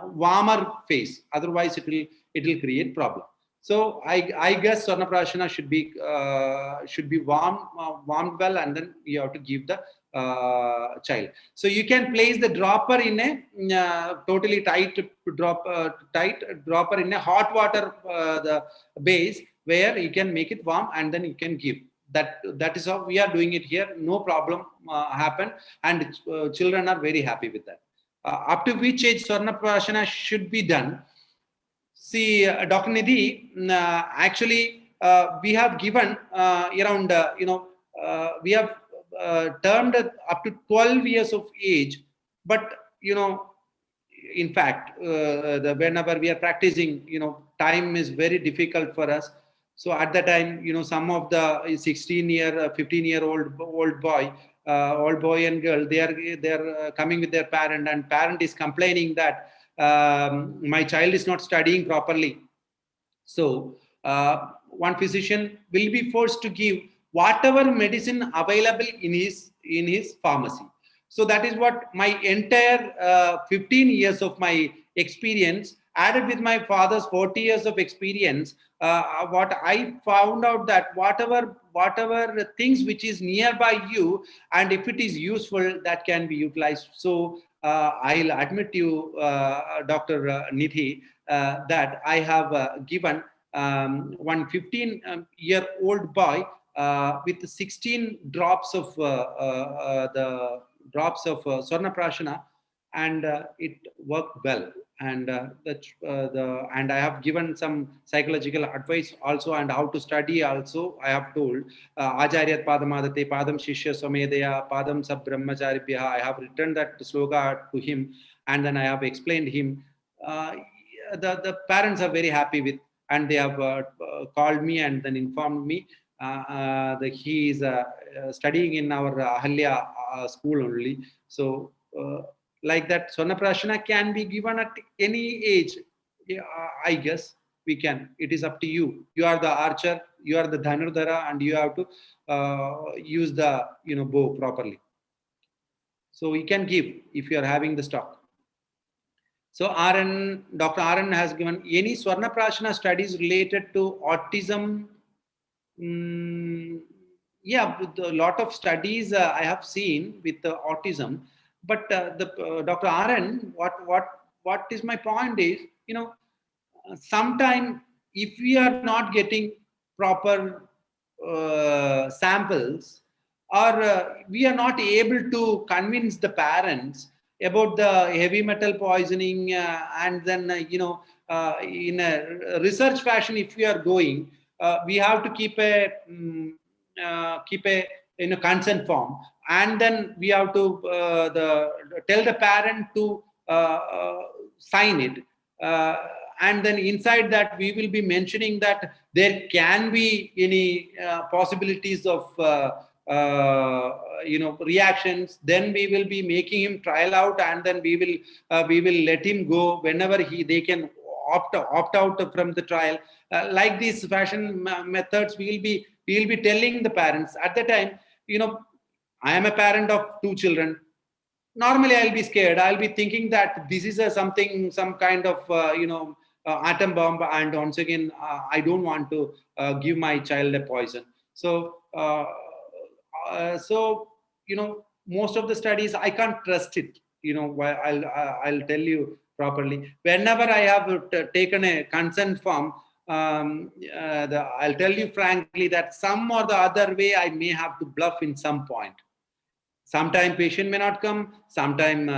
warmer phase. Otherwise, it will create problem. So I guess Swarnaprasana should be warmed well, and then you have to give the child. So you can place the dropper in a totally tight dropper in a hot water the base, where you can make it warm and then you can give. That is how we are doing it here. No problem happen, and children are very happy with that. Up to which age Swarnaprasana should be done? See, Dr. Nidhi, actually, we have given around, we have termed up to 12 years of age. But, in fact, whenever we are practicing, time is very difficult for us. So at that time, some of the 15-year-old boy and girl, they are coming with their parent, and parent is complaining that my child is not studying properly. So one physician will be forced to give whatever medicine available in his pharmacy. So that is what my entire 15 years of my experience, added with my father's 40 years of experience, what I found out that whatever things which is nearby you, and if it is useful, that can be utilized. So I'll admit you, Dr. Nidhi, that I have given one 15-year-old boy with 16 drops of Swarnaprasana, and it worked well. And and I have given some psychological advice also, and how to study also. I have told Acharyat Padamadate Padam Shishya Swamedeya Padam Sab Brahmacharibhya. I have written that sloka to him, and then I have explained him. The parents are very happy with, and they have called me and then informed me that he is studying in our Ahalya school only. So like that, Swarnaprasana can be given at any age. I guess we can. It is up to you. You are the archer, you are the Dhanurdhara, and you have to use the bow properly. So you can give if you are having the stock. So Dr. RN has given any Swarnaprasana studies related to autism. Yeah, with a lot of studies I have seen with autism. But Dr. RN, what is my point is, sometimes if we are not getting proper samples, or we are not able to convince the parents about the heavy metal poisoning, and then in a research fashion, if we are going, we have to keep a consent form, and then we have to tell the parent to sign it, and then inside that we will be mentioning that there can be any possibilities of reactions. Then we will be making him trial out, and then we will let him go whenever they can opt out from the trial. Like these fashion methods, we will be telling the parents at the time. I am a parent of 2 children. Normally, I'll be scared. I'll be thinking that this is some kind of atom bomb, and once again, I don't want to give my child a poison. So most of the studies I can't trust it. I'll tell you properly. Whenever I have taken a consent form, I'll tell you frankly that some or the other way I may have to bluff in some point. Sometime patient may not come. Sometime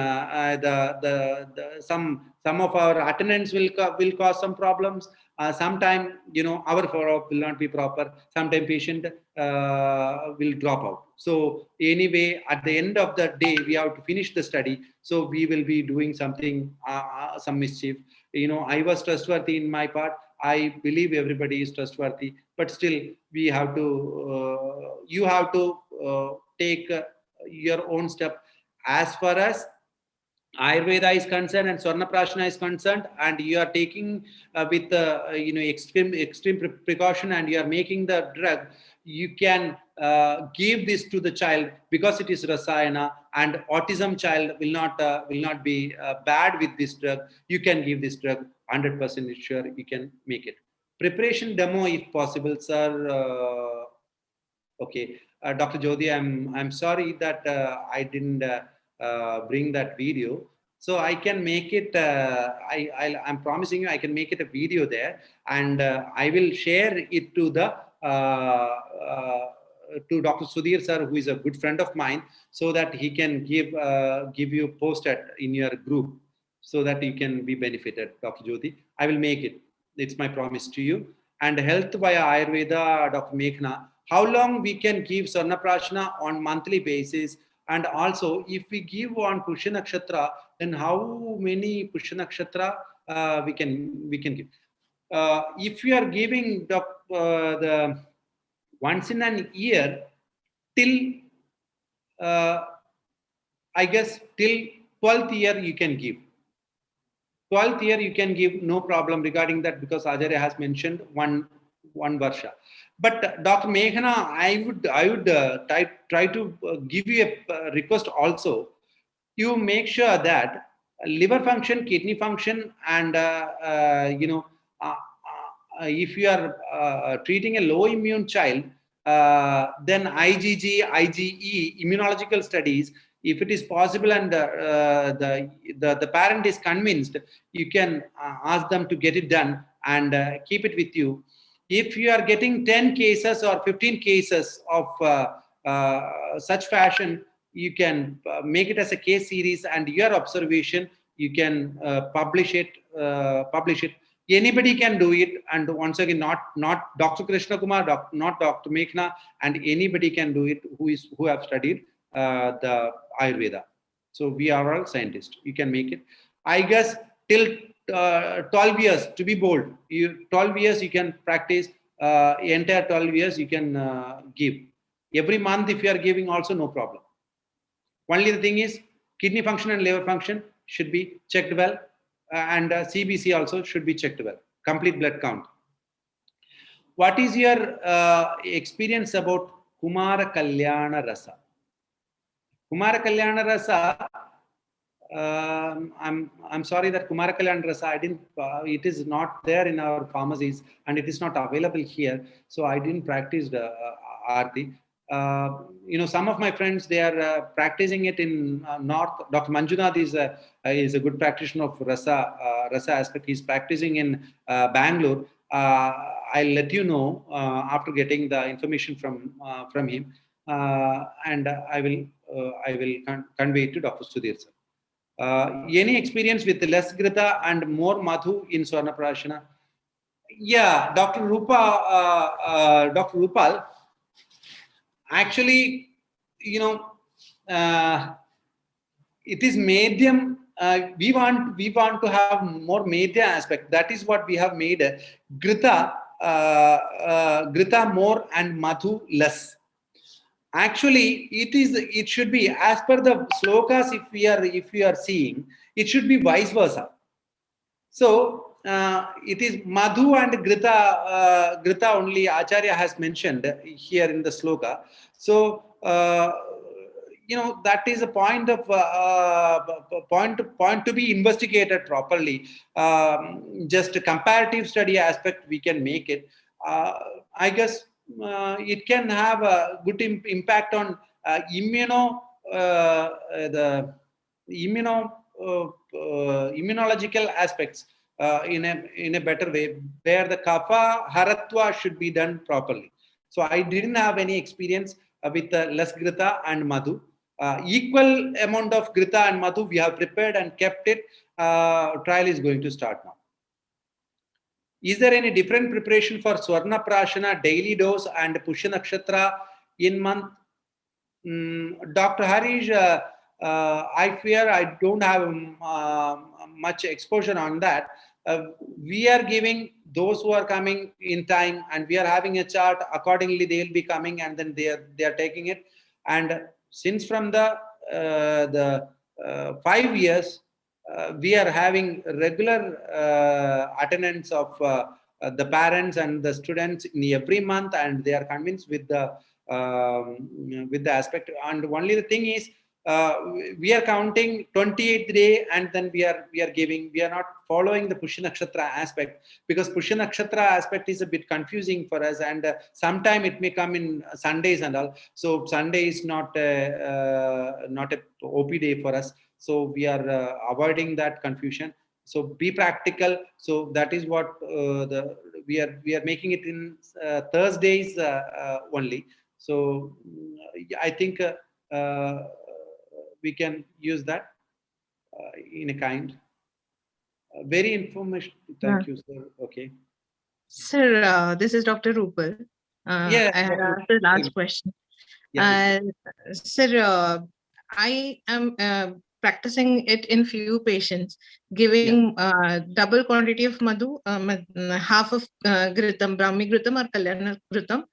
some of our attendants will cause some problems. Sometime our follow-up will not be proper. Sometime patient will drop out. So anyway, at the end of the day, we have to finish the study. So we will be doing something, some mischief. I was trustworthy in my part. I believe everybody is trustworthy, but still we have to, you have to take your own step. As far as Ayurveda is concerned and Swarnaprasana is concerned, and you are taking with extreme precaution, and you are making the drug, you can give this to the child because it is rasayana, and autism child will not be bad with this drug. You can give this drug 100% sure you can make it. Preparation demo if possible, sir. Okay, Dr. Jyoti, I'm sorry that I didn't bring that video. So I can make it. I'm promising you, I can make it a video there, and I will share it to Dr. Sudhir sir, who is a good friend of mine, so that he can give you post in your group, so that you can be benefited. Dr. Jyoti, I will make it. It's my promise to you. And health via Ayurveda, Dr. Meghna, how long we can give Swarnaprasana on monthly basis, and also if we give on Pushya Nakshatra, then how many Pushya Nakshatra we can give. If we are giving the once in an year, till I guess till 12th year you can give. 12th year you can give, no problem regarding that, because Acharya has mentioned one varsha. But Dr. Meghana, I would try to give you a request also. You make sure that liver function, kidney function, and if you are treating a low immune child, then IgG, IgE, immunological studies, if it is possible, and the parent is convinced, you can ask them to get it done and keep it with you. If you are getting 10 cases or 15 cases of such fashion, you can make it as a case series, and your observation, you can publish it. Anybody can do it, and once again, not Dr. Krishnakumar, not Dr. Meghna, and anybody can do it who have studied the Ayurveda. So we are all scientists. You can make it. I guess till 12 years, to be bold. 12 years you can practice. Entire 12 years you can give. Every month if you are giving also, no problem. Only the thing is, kidney function and liver function should be checked well, and CBC also should be checked well. Complete blood count. What is your experience about Kumara Kalyana Rasa? Kumara Kalyana Rasa, I'm sorry that Kumara Kalyana Rasa, I didn't. It is not there in our pharmacies, and it is not available here. So I didn't practice the Aarti. Some of my friends, they are practicing it in North. Dr. Manjunath is a good practitioner of Rasa aspect. He's practicing in Bangalore. I'll let you know after getting the information from him, and I will convey it to Dr. Sudhir sir. Any experience with less Grita and more Madhu in Swarnaprasana? Yeah, Dr. Rupal. Actually, it is medium. We want to have more media aspect. That is what we have made. Grita more and Madhu less. Actually, it should be as per the slokas. If we are seeing, it should be vice versa. So it is Madhu and Grita only Acharya has mentioned here in the sloka. So that is a point of point to be investigated properly. Just a comparative study aspect, we can make it. I guess it can have a good impact on immunological aspects in a better way, where the kapha haratva should be done properly. So I didn't have any experience with less Grita and Madhu. Equal amount of Grita and Madhu we have prepared and kept it. Trial is going to start now. Is there any different preparation for Swarnaprasana, daily dose, and Pushya Nakshatra in month? Dr. Harish, I fear I don't have much exposure on that. we are giving those who are coming in time, and we are having a chart accordingly. They will be coming, and then they are taking it. And since from the 5 years, we are having regular attendance of the parents and the students in every month, and they are convinced with the aspect. And only the thing is, we are counting 28th day, and then we are giving. We are not following the Pushya Nakshatra aspect, because Pushya Nakshatra aspect is a bit confusing for us, and sometime it may come in Sundays and all. So Sunday is not a OP day for us. So we are avoiding that confusion. So be practical. So that is what we are making it in Thursdays only. So I think we can use that in a kind. Very information. Thank you, sir. Okay. Sir, this is Dr. Rupal. Yeah, I had Dr. asked the last question. Yeah, Sir, I am practicing it in few patients, giving double quantity of madhu, half of Ghritam, Brahmi Ghritam or Kalyana Ghritam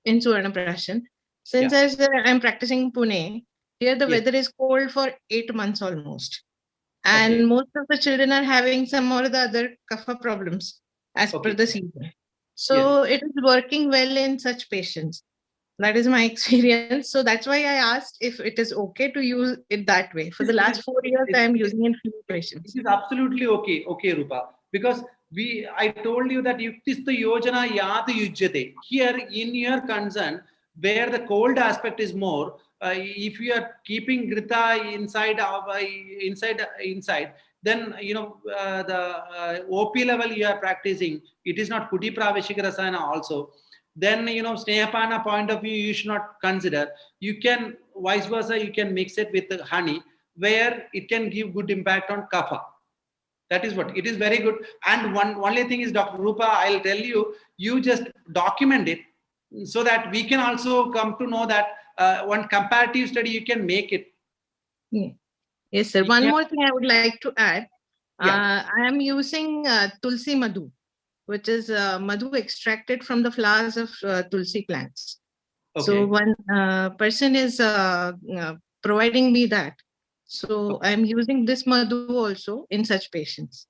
in Swarnaprasana. Since I'm practicing in Pune, here the weather is cold for 8 months almost. And most of the children are having some or the other kapha problems as per the season. So it is working well in such patients. That is my experience. So that's why I asked if it is okay to use it that way. For the last 4 years, I am using it in few patients. It is absolutely okay, Rupa. Because I told you that yuktistha yojana yad yujyate. Here, in your concern, where the cold aspect is more, if you are keeping grita inside, then the OP level you are practicing. It is not kuti praveshika rasana also. Then snehapana point of view you should not consider. You can vice versa. You can mix it with honey, where it can give good impact on kapha. That is what it is. Very good. And only thing is, Dr. Rupa, I'll tell you, you just document it so that we can also come to know that one comparative study you can make it. Yeah. Yes, sir. One more thing I would like to add. I am using Tulsi Madhu, which is madhu extracted from the flowers of Tulsi plants. So one person is providing me that. So I'm using this madhu also in such patients.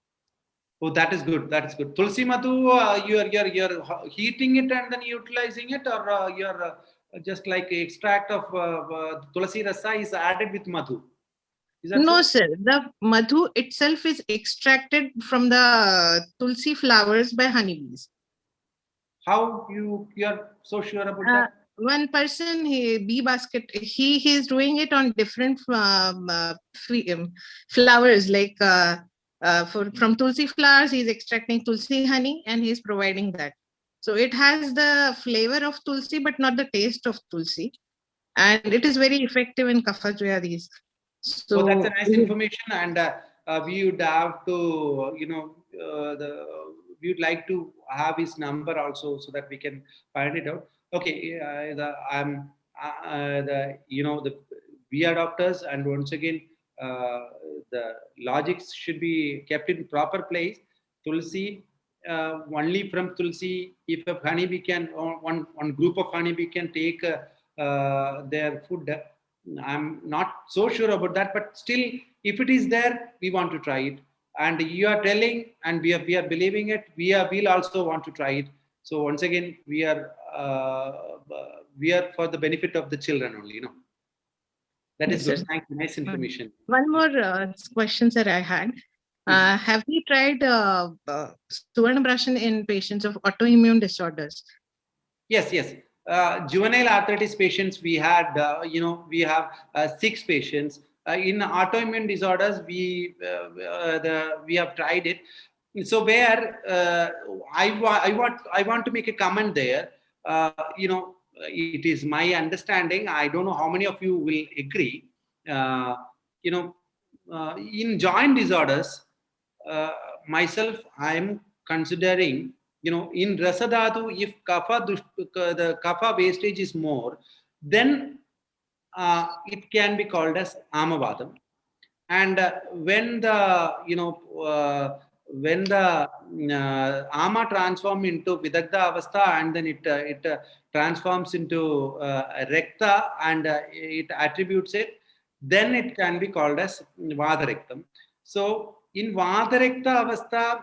Oh, that is good. That is good. Tulsi madhu, you're heating it and then utilizing it, or you're just like extract of tulsi rasa is added with madhu. No, sir. The madhu itself is extracted from the tulsi flowers by honeybees. How you are so sure about that? One person, bee basket, he is doing it on different flowers. Like from tulsi flowers, he's extracting tulsi honey and he's providing that. So it has the flavor of tulsi, but not the taste of tulsi. And it is very effective in kapha jayadis. So that's a nice information, and we would have to, we would like to have his number also so that we can find it out. Okay, we are doctors, and once again, the logics should be kept in proper place. Tulsi, only from Tulsi, if a honeybee can, one group of honeybee can take their food. I'm not so sure about that, but still, if it is there, we want to try it. And you are telling, and we are believing it. We'll also want to try it. So once again, we are for the benefit of the children only. That is good. Thank you. Nice information. One more question that I had. Have we tried Swarnaprasana in patients of autoimmune disorders? Yes. Juvenile arthritis patients, we had, we have 6 patients. In autoimmune disorders, we have tried it. So where I want to make a comment there. It is my understanding. I don't know how many of you will agree. In joint disorders, myself, I am considering. In Rasadhatu, if the kapha wastage is more, then it can be called as Amavadam. And when the when the ama transform into vidagdha avastha, and then it transforms into rekta, and it attributes it, then it can be called as vadarektam. So in vadarekta avastha,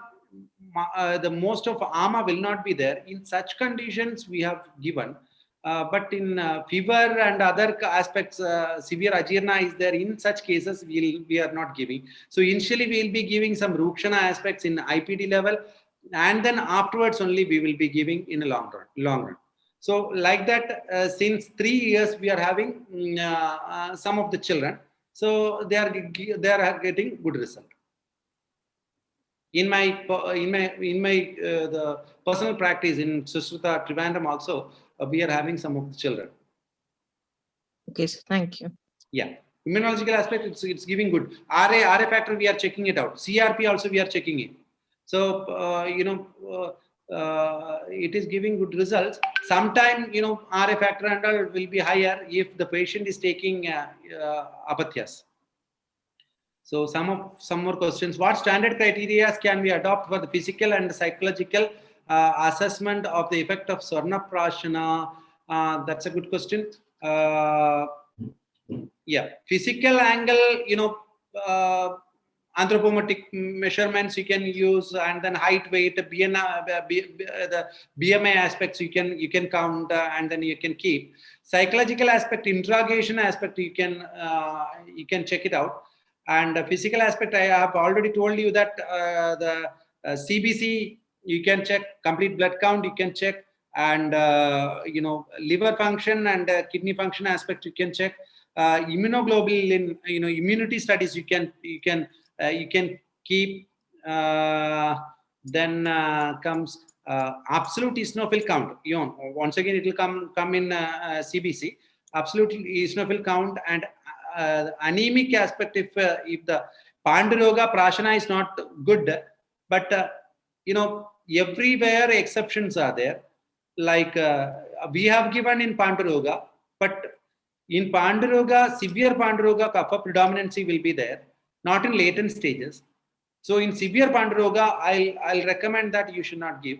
the most of ama will not be there. In such conditions we have given. But in fever and other aspects, severe ajirna is there. In such cases, we are not giving. So initially we will be giving some rukshana aspects in IPD level, and then afterwards only we will be giving in a long run. So like that, since 3 years we are having some of the children. So they are getting good result. In my the personal practice in Susruta Trivandrum also, we are having some of the children. Okay, so thank you. Yeah, immunological aspect, it's giving good. RA factor, we are checking it out. CRP also we are checking it. So it is giving good results. Sometime RA factor and all will be higher if the patient is taking apatyas. So some more questions. What standard criteria can we adopt for the physical and psychological assessment of the effect of Swarnaprasana? That's a good question. Yeah, physical angle, anthropometric measurements you can use, and then height, weight, the BMI aspects you can count, and then you can keep. Psychological aspect, interrogation aspect, you can check it out. And physical aspect, I have already told you that the CBC you can check, complete blood count you can check, and liver function and kidney function aspect you can check. Immunoglobulin, immunity studies you can keep. Then comes absolute eosinophil count. Once again, it will come in CBC. Absolute eosinophil count, and anemic aspect, if the Panduroga Prashana is not good, but everywhere exceptions are there. Like we have given in Panduroga, but in Panduroga, severe Panduroga, kapha predominancy will be there, not in latent stages. So in severe Panduroga, I'll recommend that you should not give.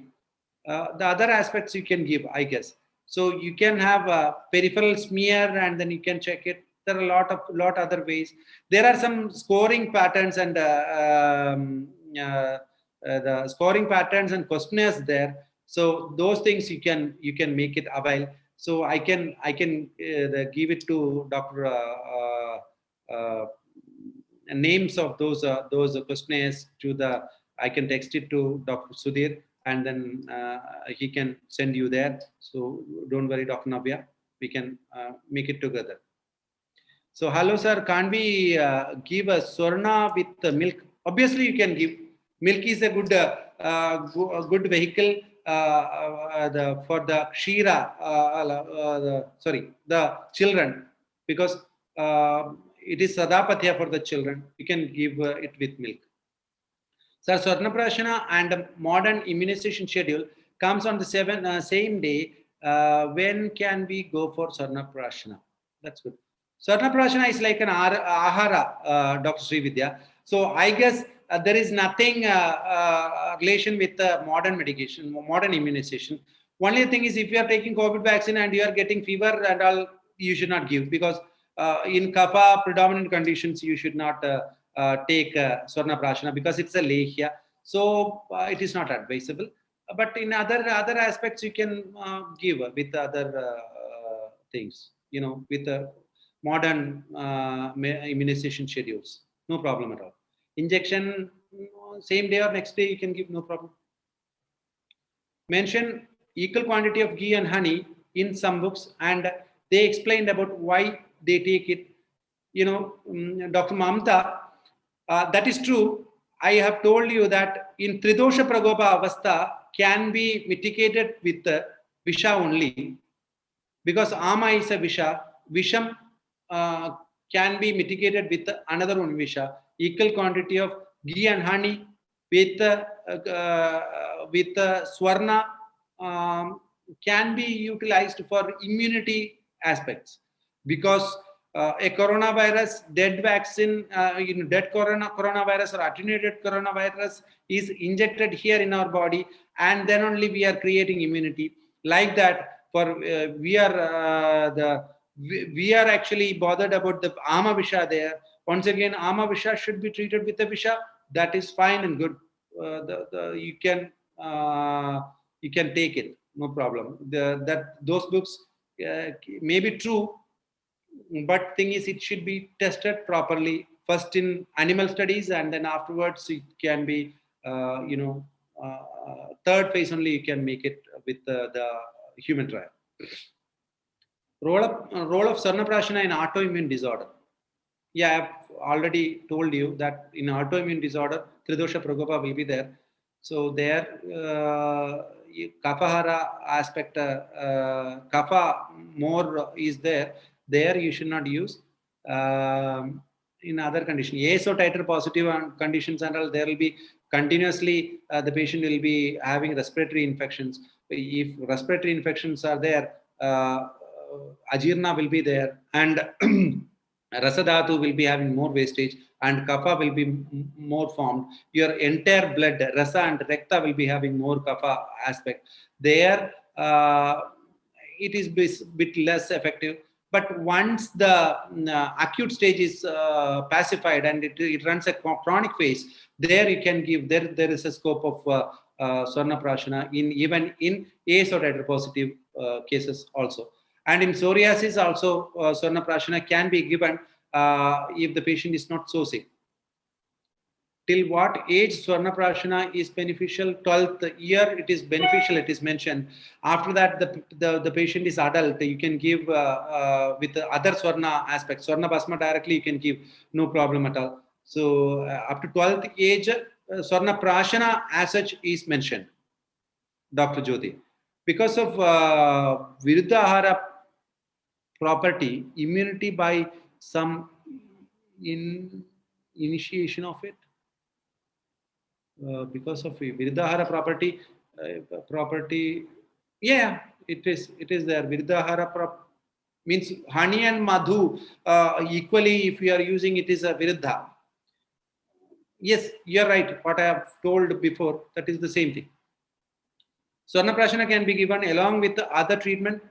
The other aspects you can give, I guess. So you can have a peripheral smear, and then you can check it. There are a lot other ways. There are some scoring patterns and the scoring patterns and questionnaires there. So those things you can make it avail. So I can give it to Dr. Names of those questionnaires I can text it to Dr. Sudhir, and then he can send you there. So don't worry, Dr. Navya, we can make it together. So hello sir, can't we give a Swarna with milk? Obviously you can give. Milk is a good vehicle for the Kshira, the children, because it is Sadapatya for the children. You can give it with milk. Sir, Swarnaprasana and modern immunization schedule comes on the same day. When can we go for Swarnaprasana? That's good. Swarnaprasana is like an ahara, Dr. Srividya. So I guess there is nothing relation with modern medication, modern immunization. Only thing is, if you are taking COVID vaccine and you are getting fever and all, you should not give, because in kapha predominant conditions you should not take Swarnaprasana, because it's a lehya. So it is not advisable. But in other aspects you can give with other things, with modern immunization schedules. No problem at all. Injection same day or next day you can give, no problem. Mention equal quantity of ghee and honey in some books, and they explained about why they take it. Dr. Mamta, that is true. I have told you that in Tridosha Pragopa Avastha can be mitigated with Visha only, because Ama is a Visha. Visham can be mitigated with another one Visha. Equal quantity of ghee and honey with Swarna can be utilized for immunity aspects, because a coronavirus, dead vaccine, dead coronavirus or attenuated coronavirus is injected here in our body, and then only we are creating immunity. Like that, for we are actually bothered about the ama visha there. Once again, ama visha should be treated with a visha. That is fine and good. You can take it, no problem. Those books may be true, but thing is, it should be tested properly first in animal studies, and then afterwards it can be third phase only you can make it with the human trial. Role of Swarnaprasana in autoimmune disorder. Yeah, I've already told you that in autoimmune disorder, Tridosha Prakopa will be there. So there, Kapahara aspect, Kapha more is there. There you should not use. In other conditions, ASO titer positive conditions and all, there will be continuously, the patient will be having respiratory infections. If respiratory infections are there, Ajirna will be there, and Rasadhatu will be having more wastage, and Kapha will be more formed. Your entire blood, Rasa and Rekta, will be having more Kapha aspect. There, it is bit less effective. But once the acute stage is pacified and it runs a chronic phase, there you can give, there is a scope of Swarnaprasana even in ASO titer positive cases also. And in psoriasis also, Swarnaprasana can be given if the patient is not so sick. Till what age Swarnaprasana is beneficial? 12th year it is beneficial, it is mentioned. After that, the patient is adult, you can give with the other Swarna aspects. Swarna Bhasma directly you can give, no problem at all. So up to 12th age, Swarnaprasana as such is mentioned, Dr. Jyoti. Because of Viruddhahara property, immunity by some initiation of it, because of Viruddhahara property, yeah, it is there. Viruddhahara means honey and madhu equally, if you are using it, is a viruddha. Yes, you are right. What I have told before, that is the same thing. Swarnaprasana can be given along with the other treatment.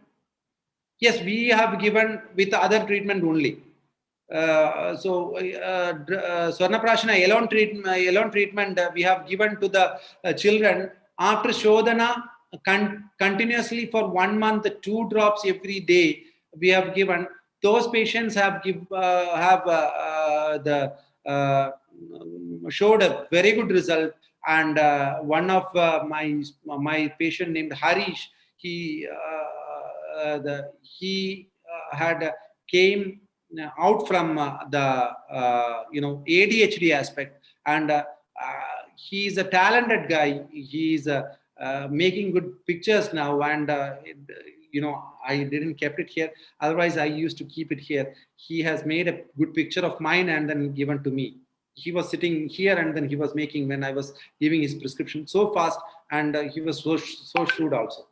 Yes, we have given with other treatment only. Swarnaprasana alone treatment we have given to the children after Shodhana continuously for 1 month, 2 drops every day we have given. Those patients have showed a very good result. And one of my patient named Harish, he had came out from the ADHD aspect, and he is a talented guy. He is making good pictures now, and I didn't kept it here, otherwise I used to keep it here. He has made a good picture of mine and then given to me. He was sitting here and then he was making, when I was giving his prescription, so fast, and he was so shrewd also.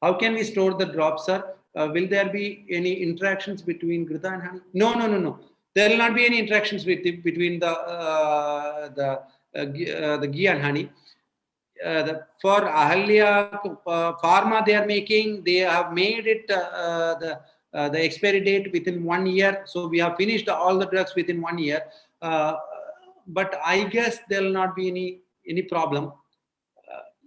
How can we store the drops, sir? Will there be any interactions between Grita and honey? No. There will not be any interactions between the ghee and honey. For Ahalya Pharma, they are making. They have made it the expiry date within 1 year. So we have finished all the drugs within 1 year. But I guess there will not be any problem.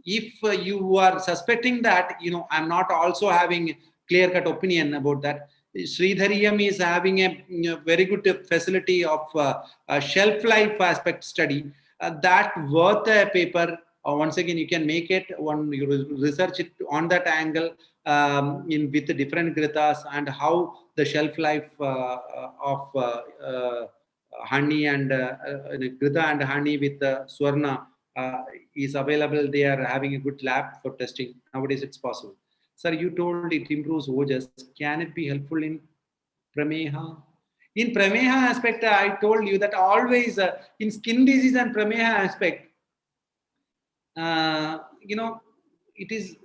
If you are suspecting that, I'm not also having clear-cut opinion about that. Sridhariyam is having a very good facility of shelf life aspect study. That worth a paper. Once again, you can make it when you research it on that angle with the different gritas and how the shelf life of honey and grita and honey with Swarna is available. They are having a good lab for testing. Nowadays, it's possible. Sir, you told it improves Ojas. Can it be helpful in Prameha? In Prameha aspect, I told you that always in skin disease and Prameha aspect, it is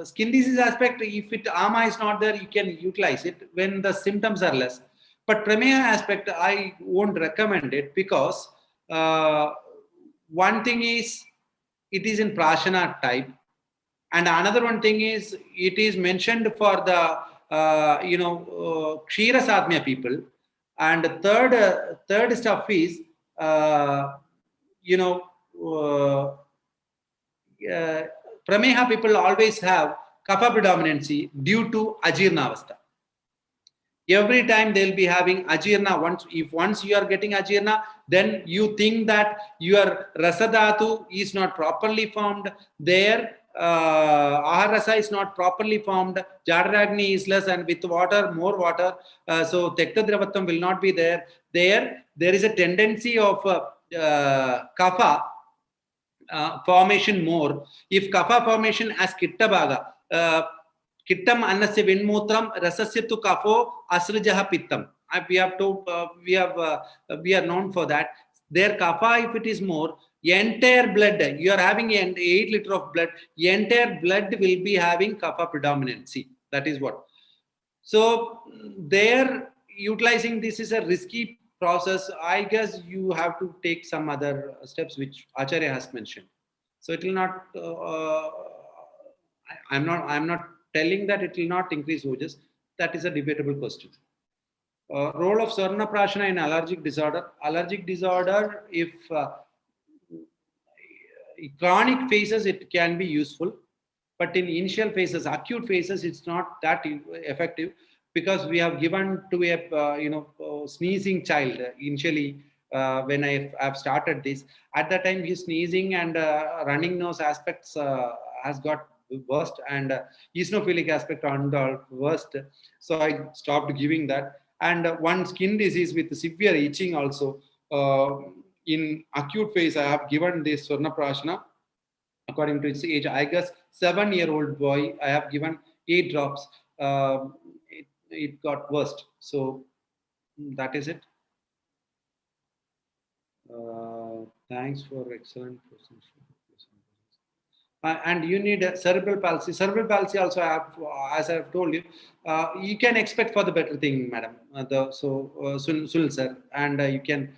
skin disease aspect, if ama is not there, you can utilize it when the symptoms are less. But prameha aspect, I won't recommend it because one thing is it is in prashana type, and another one thing is it is mentioned for the kshira sadmya people, and third stuff is you know. Prameha people always have kapha predominancy due to ajirna avastha. Every time they'll be having ajirna. Once you are getting ajirna, then you think that your rasadhatu is not properly formed. There, aharasa is not properly formed. Jadaragni is less, and with water, more water. So tekta dravattam will not be there. There is a tendency of kapha formation more. If kapha formation as kitta bhaga, kittam annasya vinmutram rasasya tu kapho asrijaha pittam. We are known for that. Their kapha, if it is more, entire blood, you are having 8 liters of blood, entire blood will be having kapha predominancy. That is what. So there, utilizing this is a risky process. I guess you have to take some other steps which Acharya has mentioned. So it will not. I'm not telling that it will not increase ojas. That is a debatable question. Role of Swarnaprasana in allergic disorder. Allergic disorder, if chronic phases, it can be useful, but in initial phases, acute phases, it's not that effective, because we have given to a sneezing child initially. When I've started this, at that time his sneezing and running nose aspects has got worst, and eosinophilic aspect on the worst. So I stopped giving that. And one skin disease with severe itching also. In acute phase, I have given this Swarnaprasana according to its age. I guess 7-year-old boy, I have given 8 drops. It got worst. So that is it. Thanks for excellent question. And you need cerebral palsy. Cerebral palsy also, I have, as I have told you, you can expect for the better thing, madam. Sunil sir, and you can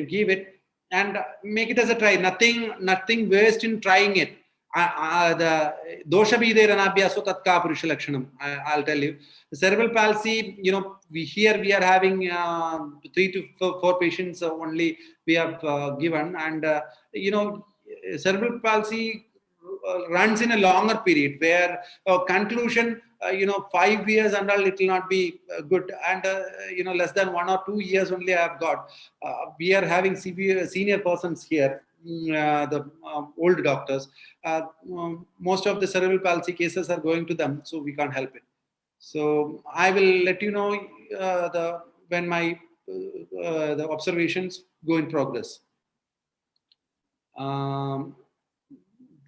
give it and make it as a try. Nothing waste in trying it. The dosha bide ranabhyaso tatka purusha lakshanam. I'll tell you. The cerebral palsy, we are having 3 to 4 patients only we have given, and cerebral palsy runs in a longer period, where conclusion 5 years and all, it will not be good, and less than 1 or 2 years only I have got. We are having senior persons here, the old doctors. Most of the cerebral palsy cases are going to them, so we can't help it. So I will let you know when my the observations go in progress.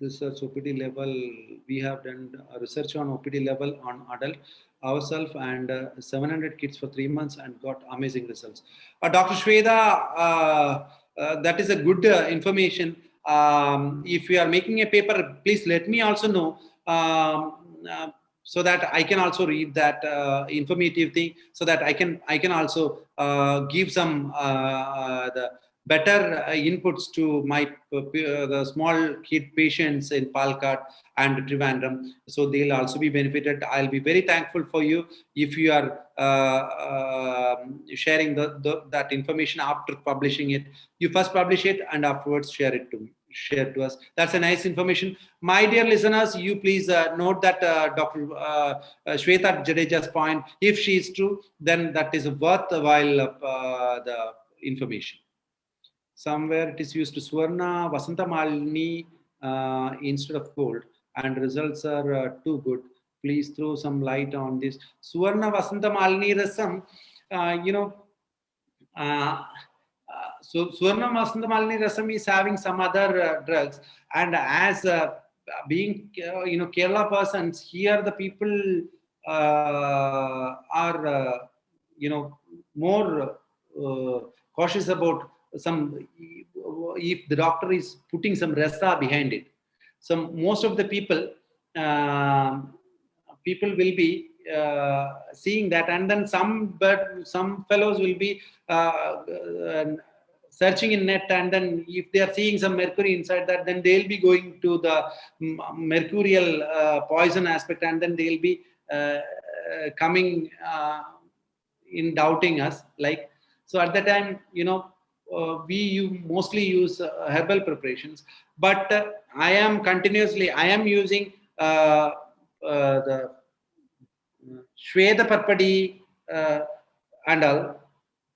Research OPD level, we have done research on OPD level on adult ourselves, and 700 kids for 3 months and got amazing results. Dr. Shweta, that is a good information. If you are making a paper, please let me also know, so that I can also read that informative thing, so that I can also give some the better inputs to my the small kid patients in Palakkad and Trivandrum, so they'll also be benefited. I'll be very thankful for you if you are sharing that information after publishing it. You first publish it and afterwards share to us. That's a nice information. My dear listeners, you please note that Dr. Shweta Jadeja's point. If she is true, then that is worthwhile the information. Somewhere it is used to Swarna Vasanta Malini instead of gold, and results are too good. Please throw some light on this. Swarna Vasanta Malini Rasam, so Swarna Vasanta Malini Rasam is having some other drugs, and as being Kerala persons, here the people are more cautious about some, if the doctor is putting some rasa behind it. Most of the people people will be seeing that, and then some fellows will be searching in net, and then if they are seeing some mercury inside that, then they'll be going to the mercurial poison aspect, and then they'll be coming in doubting us. Like, so at the time, we mostly use herbal preparations, but I am using the Shweta Parpadi and all.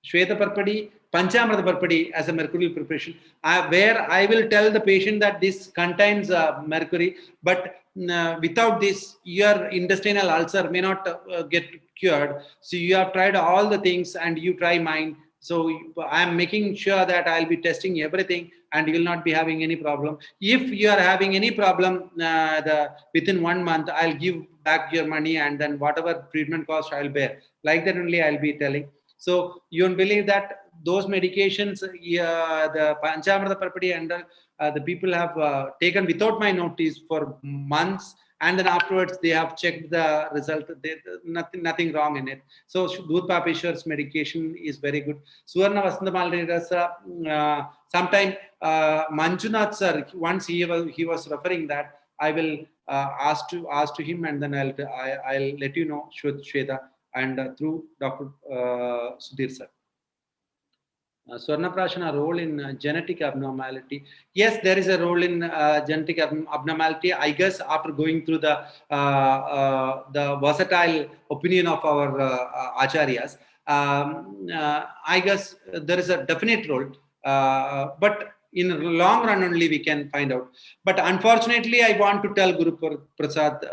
Shweta Parpadi, Panchamrita Parpadi as a mercurial preparation, where I will tell the patient that this contains mercury, but without this, your intestinal ulcer may not get cured. So you have tried all the things and you try mine. So I am making sure that I'll be testing everything and you will not be having any problem. If you are having any problem within 1 month, I'll give back your money, and then whatever treatment cost I'll bear. Like that only I'll be telling. So you don't believe that those medications, the Panchamrita Parpadi and the people have taken without my notice for months, and then afterwards they have checked the result. Nothing wrong in it. So Dudh Papeshwar's medication is very good. Suvarna Vasantamalini Rasa, sometime Manjunath sir, once he was referring that, I will ask to him, and then I'll let you know, Shweta, and through Dr. Sudhir sir. Swarnaprasana role in genetic abnormality. Yes, there is a role in genetic abnormality. I guess after going through the versatile opinion of our acharyas, I guess there is a definite role. But in the long run only we can find out. But unfortunately, I want to tell Guru Prasad,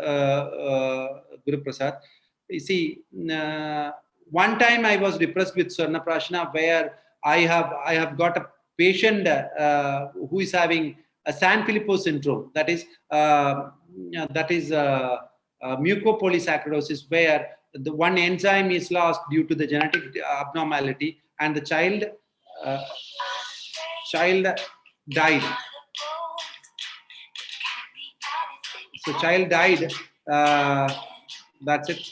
you see, one time I was depressed with Swarnaprasana, where I have got a patient who is having a Sanfilippo syndrome. That is mucopolysaccharidosis, where the one enzyme is lost due to the genetic abnormality, and the child died. So child died. That's it.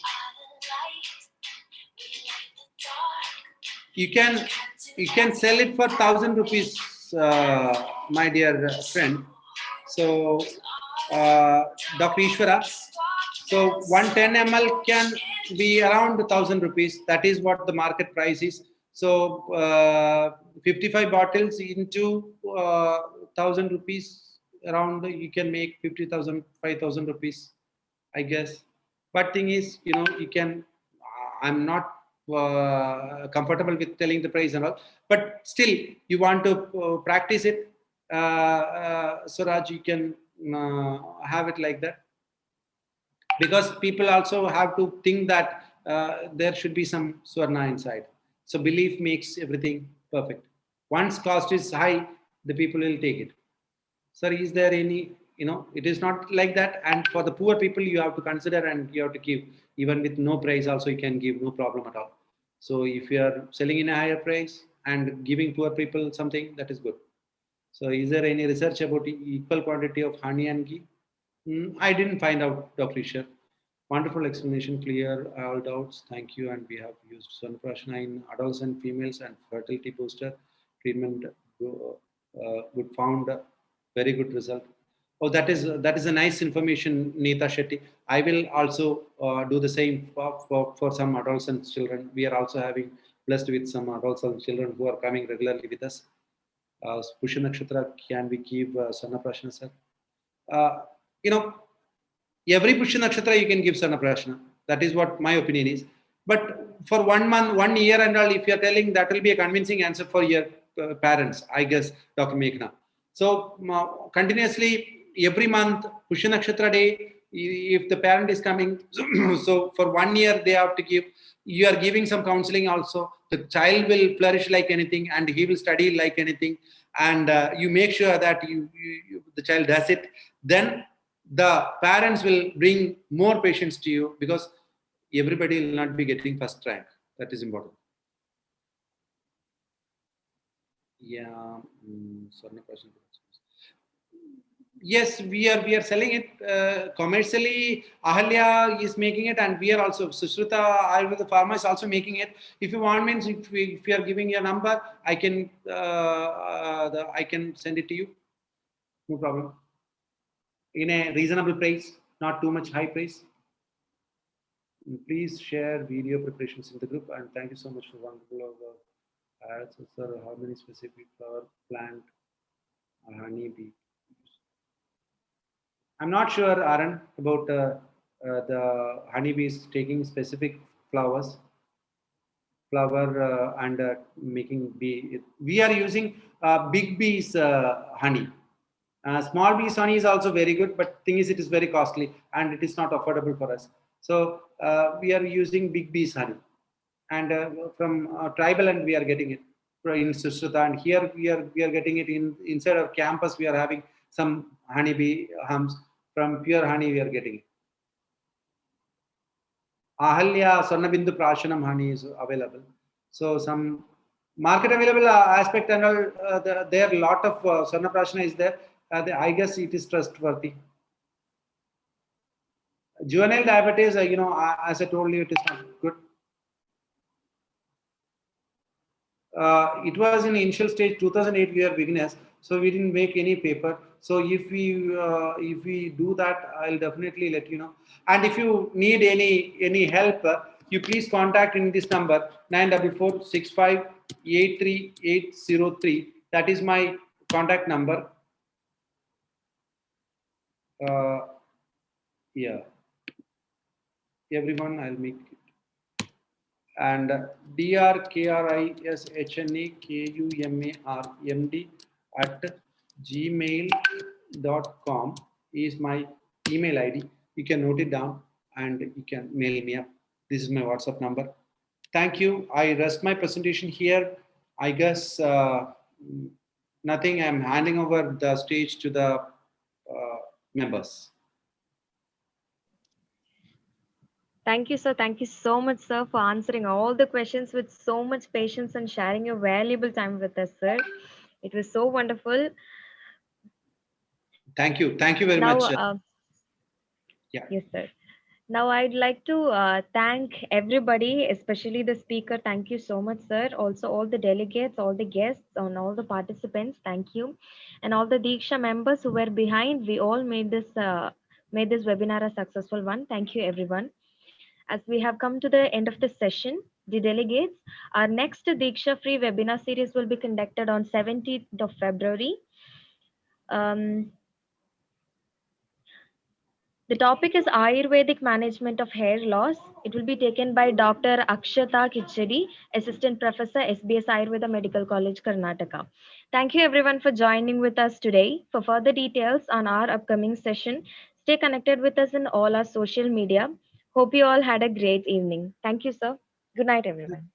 You can sell it for 1,000 rupees, my dear friend. So, Dr. Ishwara, so 110 ml can be around 1,000 rupees. That is what the market price is. So 55 bottles into 1,000 rupees, around you can make 50,000, 5,000 rupees, I guess. But thing is, you can. I'm not comfortable with telling the price and all, but still you want to practice it, Suraj, you can have it like that, because people also have to think that there should be some Swarna inside. So belief makes everything perfect. Once cost is high, the people will take it. Sir, is there any, it is not like that. And for the poor people, you have to consider, and you have to give, even with no price also you can give, no problem at all. So if you are selling in a higher price and giving poor people something, that is good. So is there any research about equal quantity of honey and ghee? I didn't find out, Dr. Isher. Wonderful explanation, clear all doubts. Thank you. And we have used Swarnaprasana in adults and females and fertility booster treatment. Good found, very good result. Oh, that is a nice information, Neeta Shetty. I will also do the same for some adults and children. We are also blessed with some adults and children who are coming regularly with us. Pushya Nakshatra, can we give Swarnaprasana, sir? Every Pushya Nakshatra you can give Swarnaprasana. That is what my opinion is. But for 1 month, 1 year and all, if you are telling, that will be a convincing answer for your parents, I guess, Dr. Meghna. So continuously, every month, Pushya Nakshatra day, if the parent is coming, so for 1 year they have to give, you are giving some counseling also. The child will flourish like anything, and he will study like anything. And you make sure that the child does it. Then the parents will bring more patients to you, because everybody will not be getting first rank. That is important. Yeah. Yes, we are selling it commercially. Ahalya is making it, and we are also Sushrita Ayurveda Pharma is also making it. If you want, means if you are giving your number, I can send it to you. No problem. In a reasonable price, not too much high price. Please share video preparations in the group, and thank you so much for wonderful ads. Sir, how many specific flower plant honey bee? I'm not sure, Aaron, about the honeybees taking specific flower and making bee. We are using big bees honey. Small bees honey is also very good, but thing is, it is very costly and it is not affordable for us. So we are using big bees honey, and from tribal, and we are getting it in Sushrita, and here we are getting it inside our campus. We are having some honeybee hums from pure honey. We are getting it. Ahalya Swarnabindu Prashanam honey is available. So some market available aspect and all, there are lot of Swarnaprasana is there. I guess it is trustworthy. Juvenile diabetes, as I told you, it is not good. It was in initial stage 2008. We are beginners, so we didn't make any paper. So if we do that, I'll definitely let you know. And if you need any help, you please contact in this number 94465838803. That is my contact number. Yeah, everyone, I'll make it. And drkrishnacumar@gmail.com is my email ID. You can note it down and you can mail me up. This is my WhatsApp number. Thank you. I rest my presentation here. I guess nothing. I'm handing over the stage to the members. Thank you, sir. Thank you so much, sir, for answering all the questions with so much patience and sharing your valuable time with us, sir. It was so wonderful. Thank you. Thank you very Now, much. Yeah. yes, sir. Now, I'd like to thank everybody, especially the speaker. Thank you so much, sir. Also, all the delegates, all the guests, and all the participants. Thank you, and all the Diksha members who were behind. We all made this webinar a successful one. Thank you, everyone. As we have come to the end of the session, the delegates, our next Diksha free webinar series will be conducted on 17th of February. The topic is Ayurvedic management of hair loss. It will be taken by Dr. Akshata Kichadi, Assistant Professor, SBS Ayurveda Medical College, Karnataka. Thank you everyone for joining with us today. For further details on our upcoming session, stay connected with us in all our social media. Hope you all had a great evening. Thank you, sir. Good night, everyone.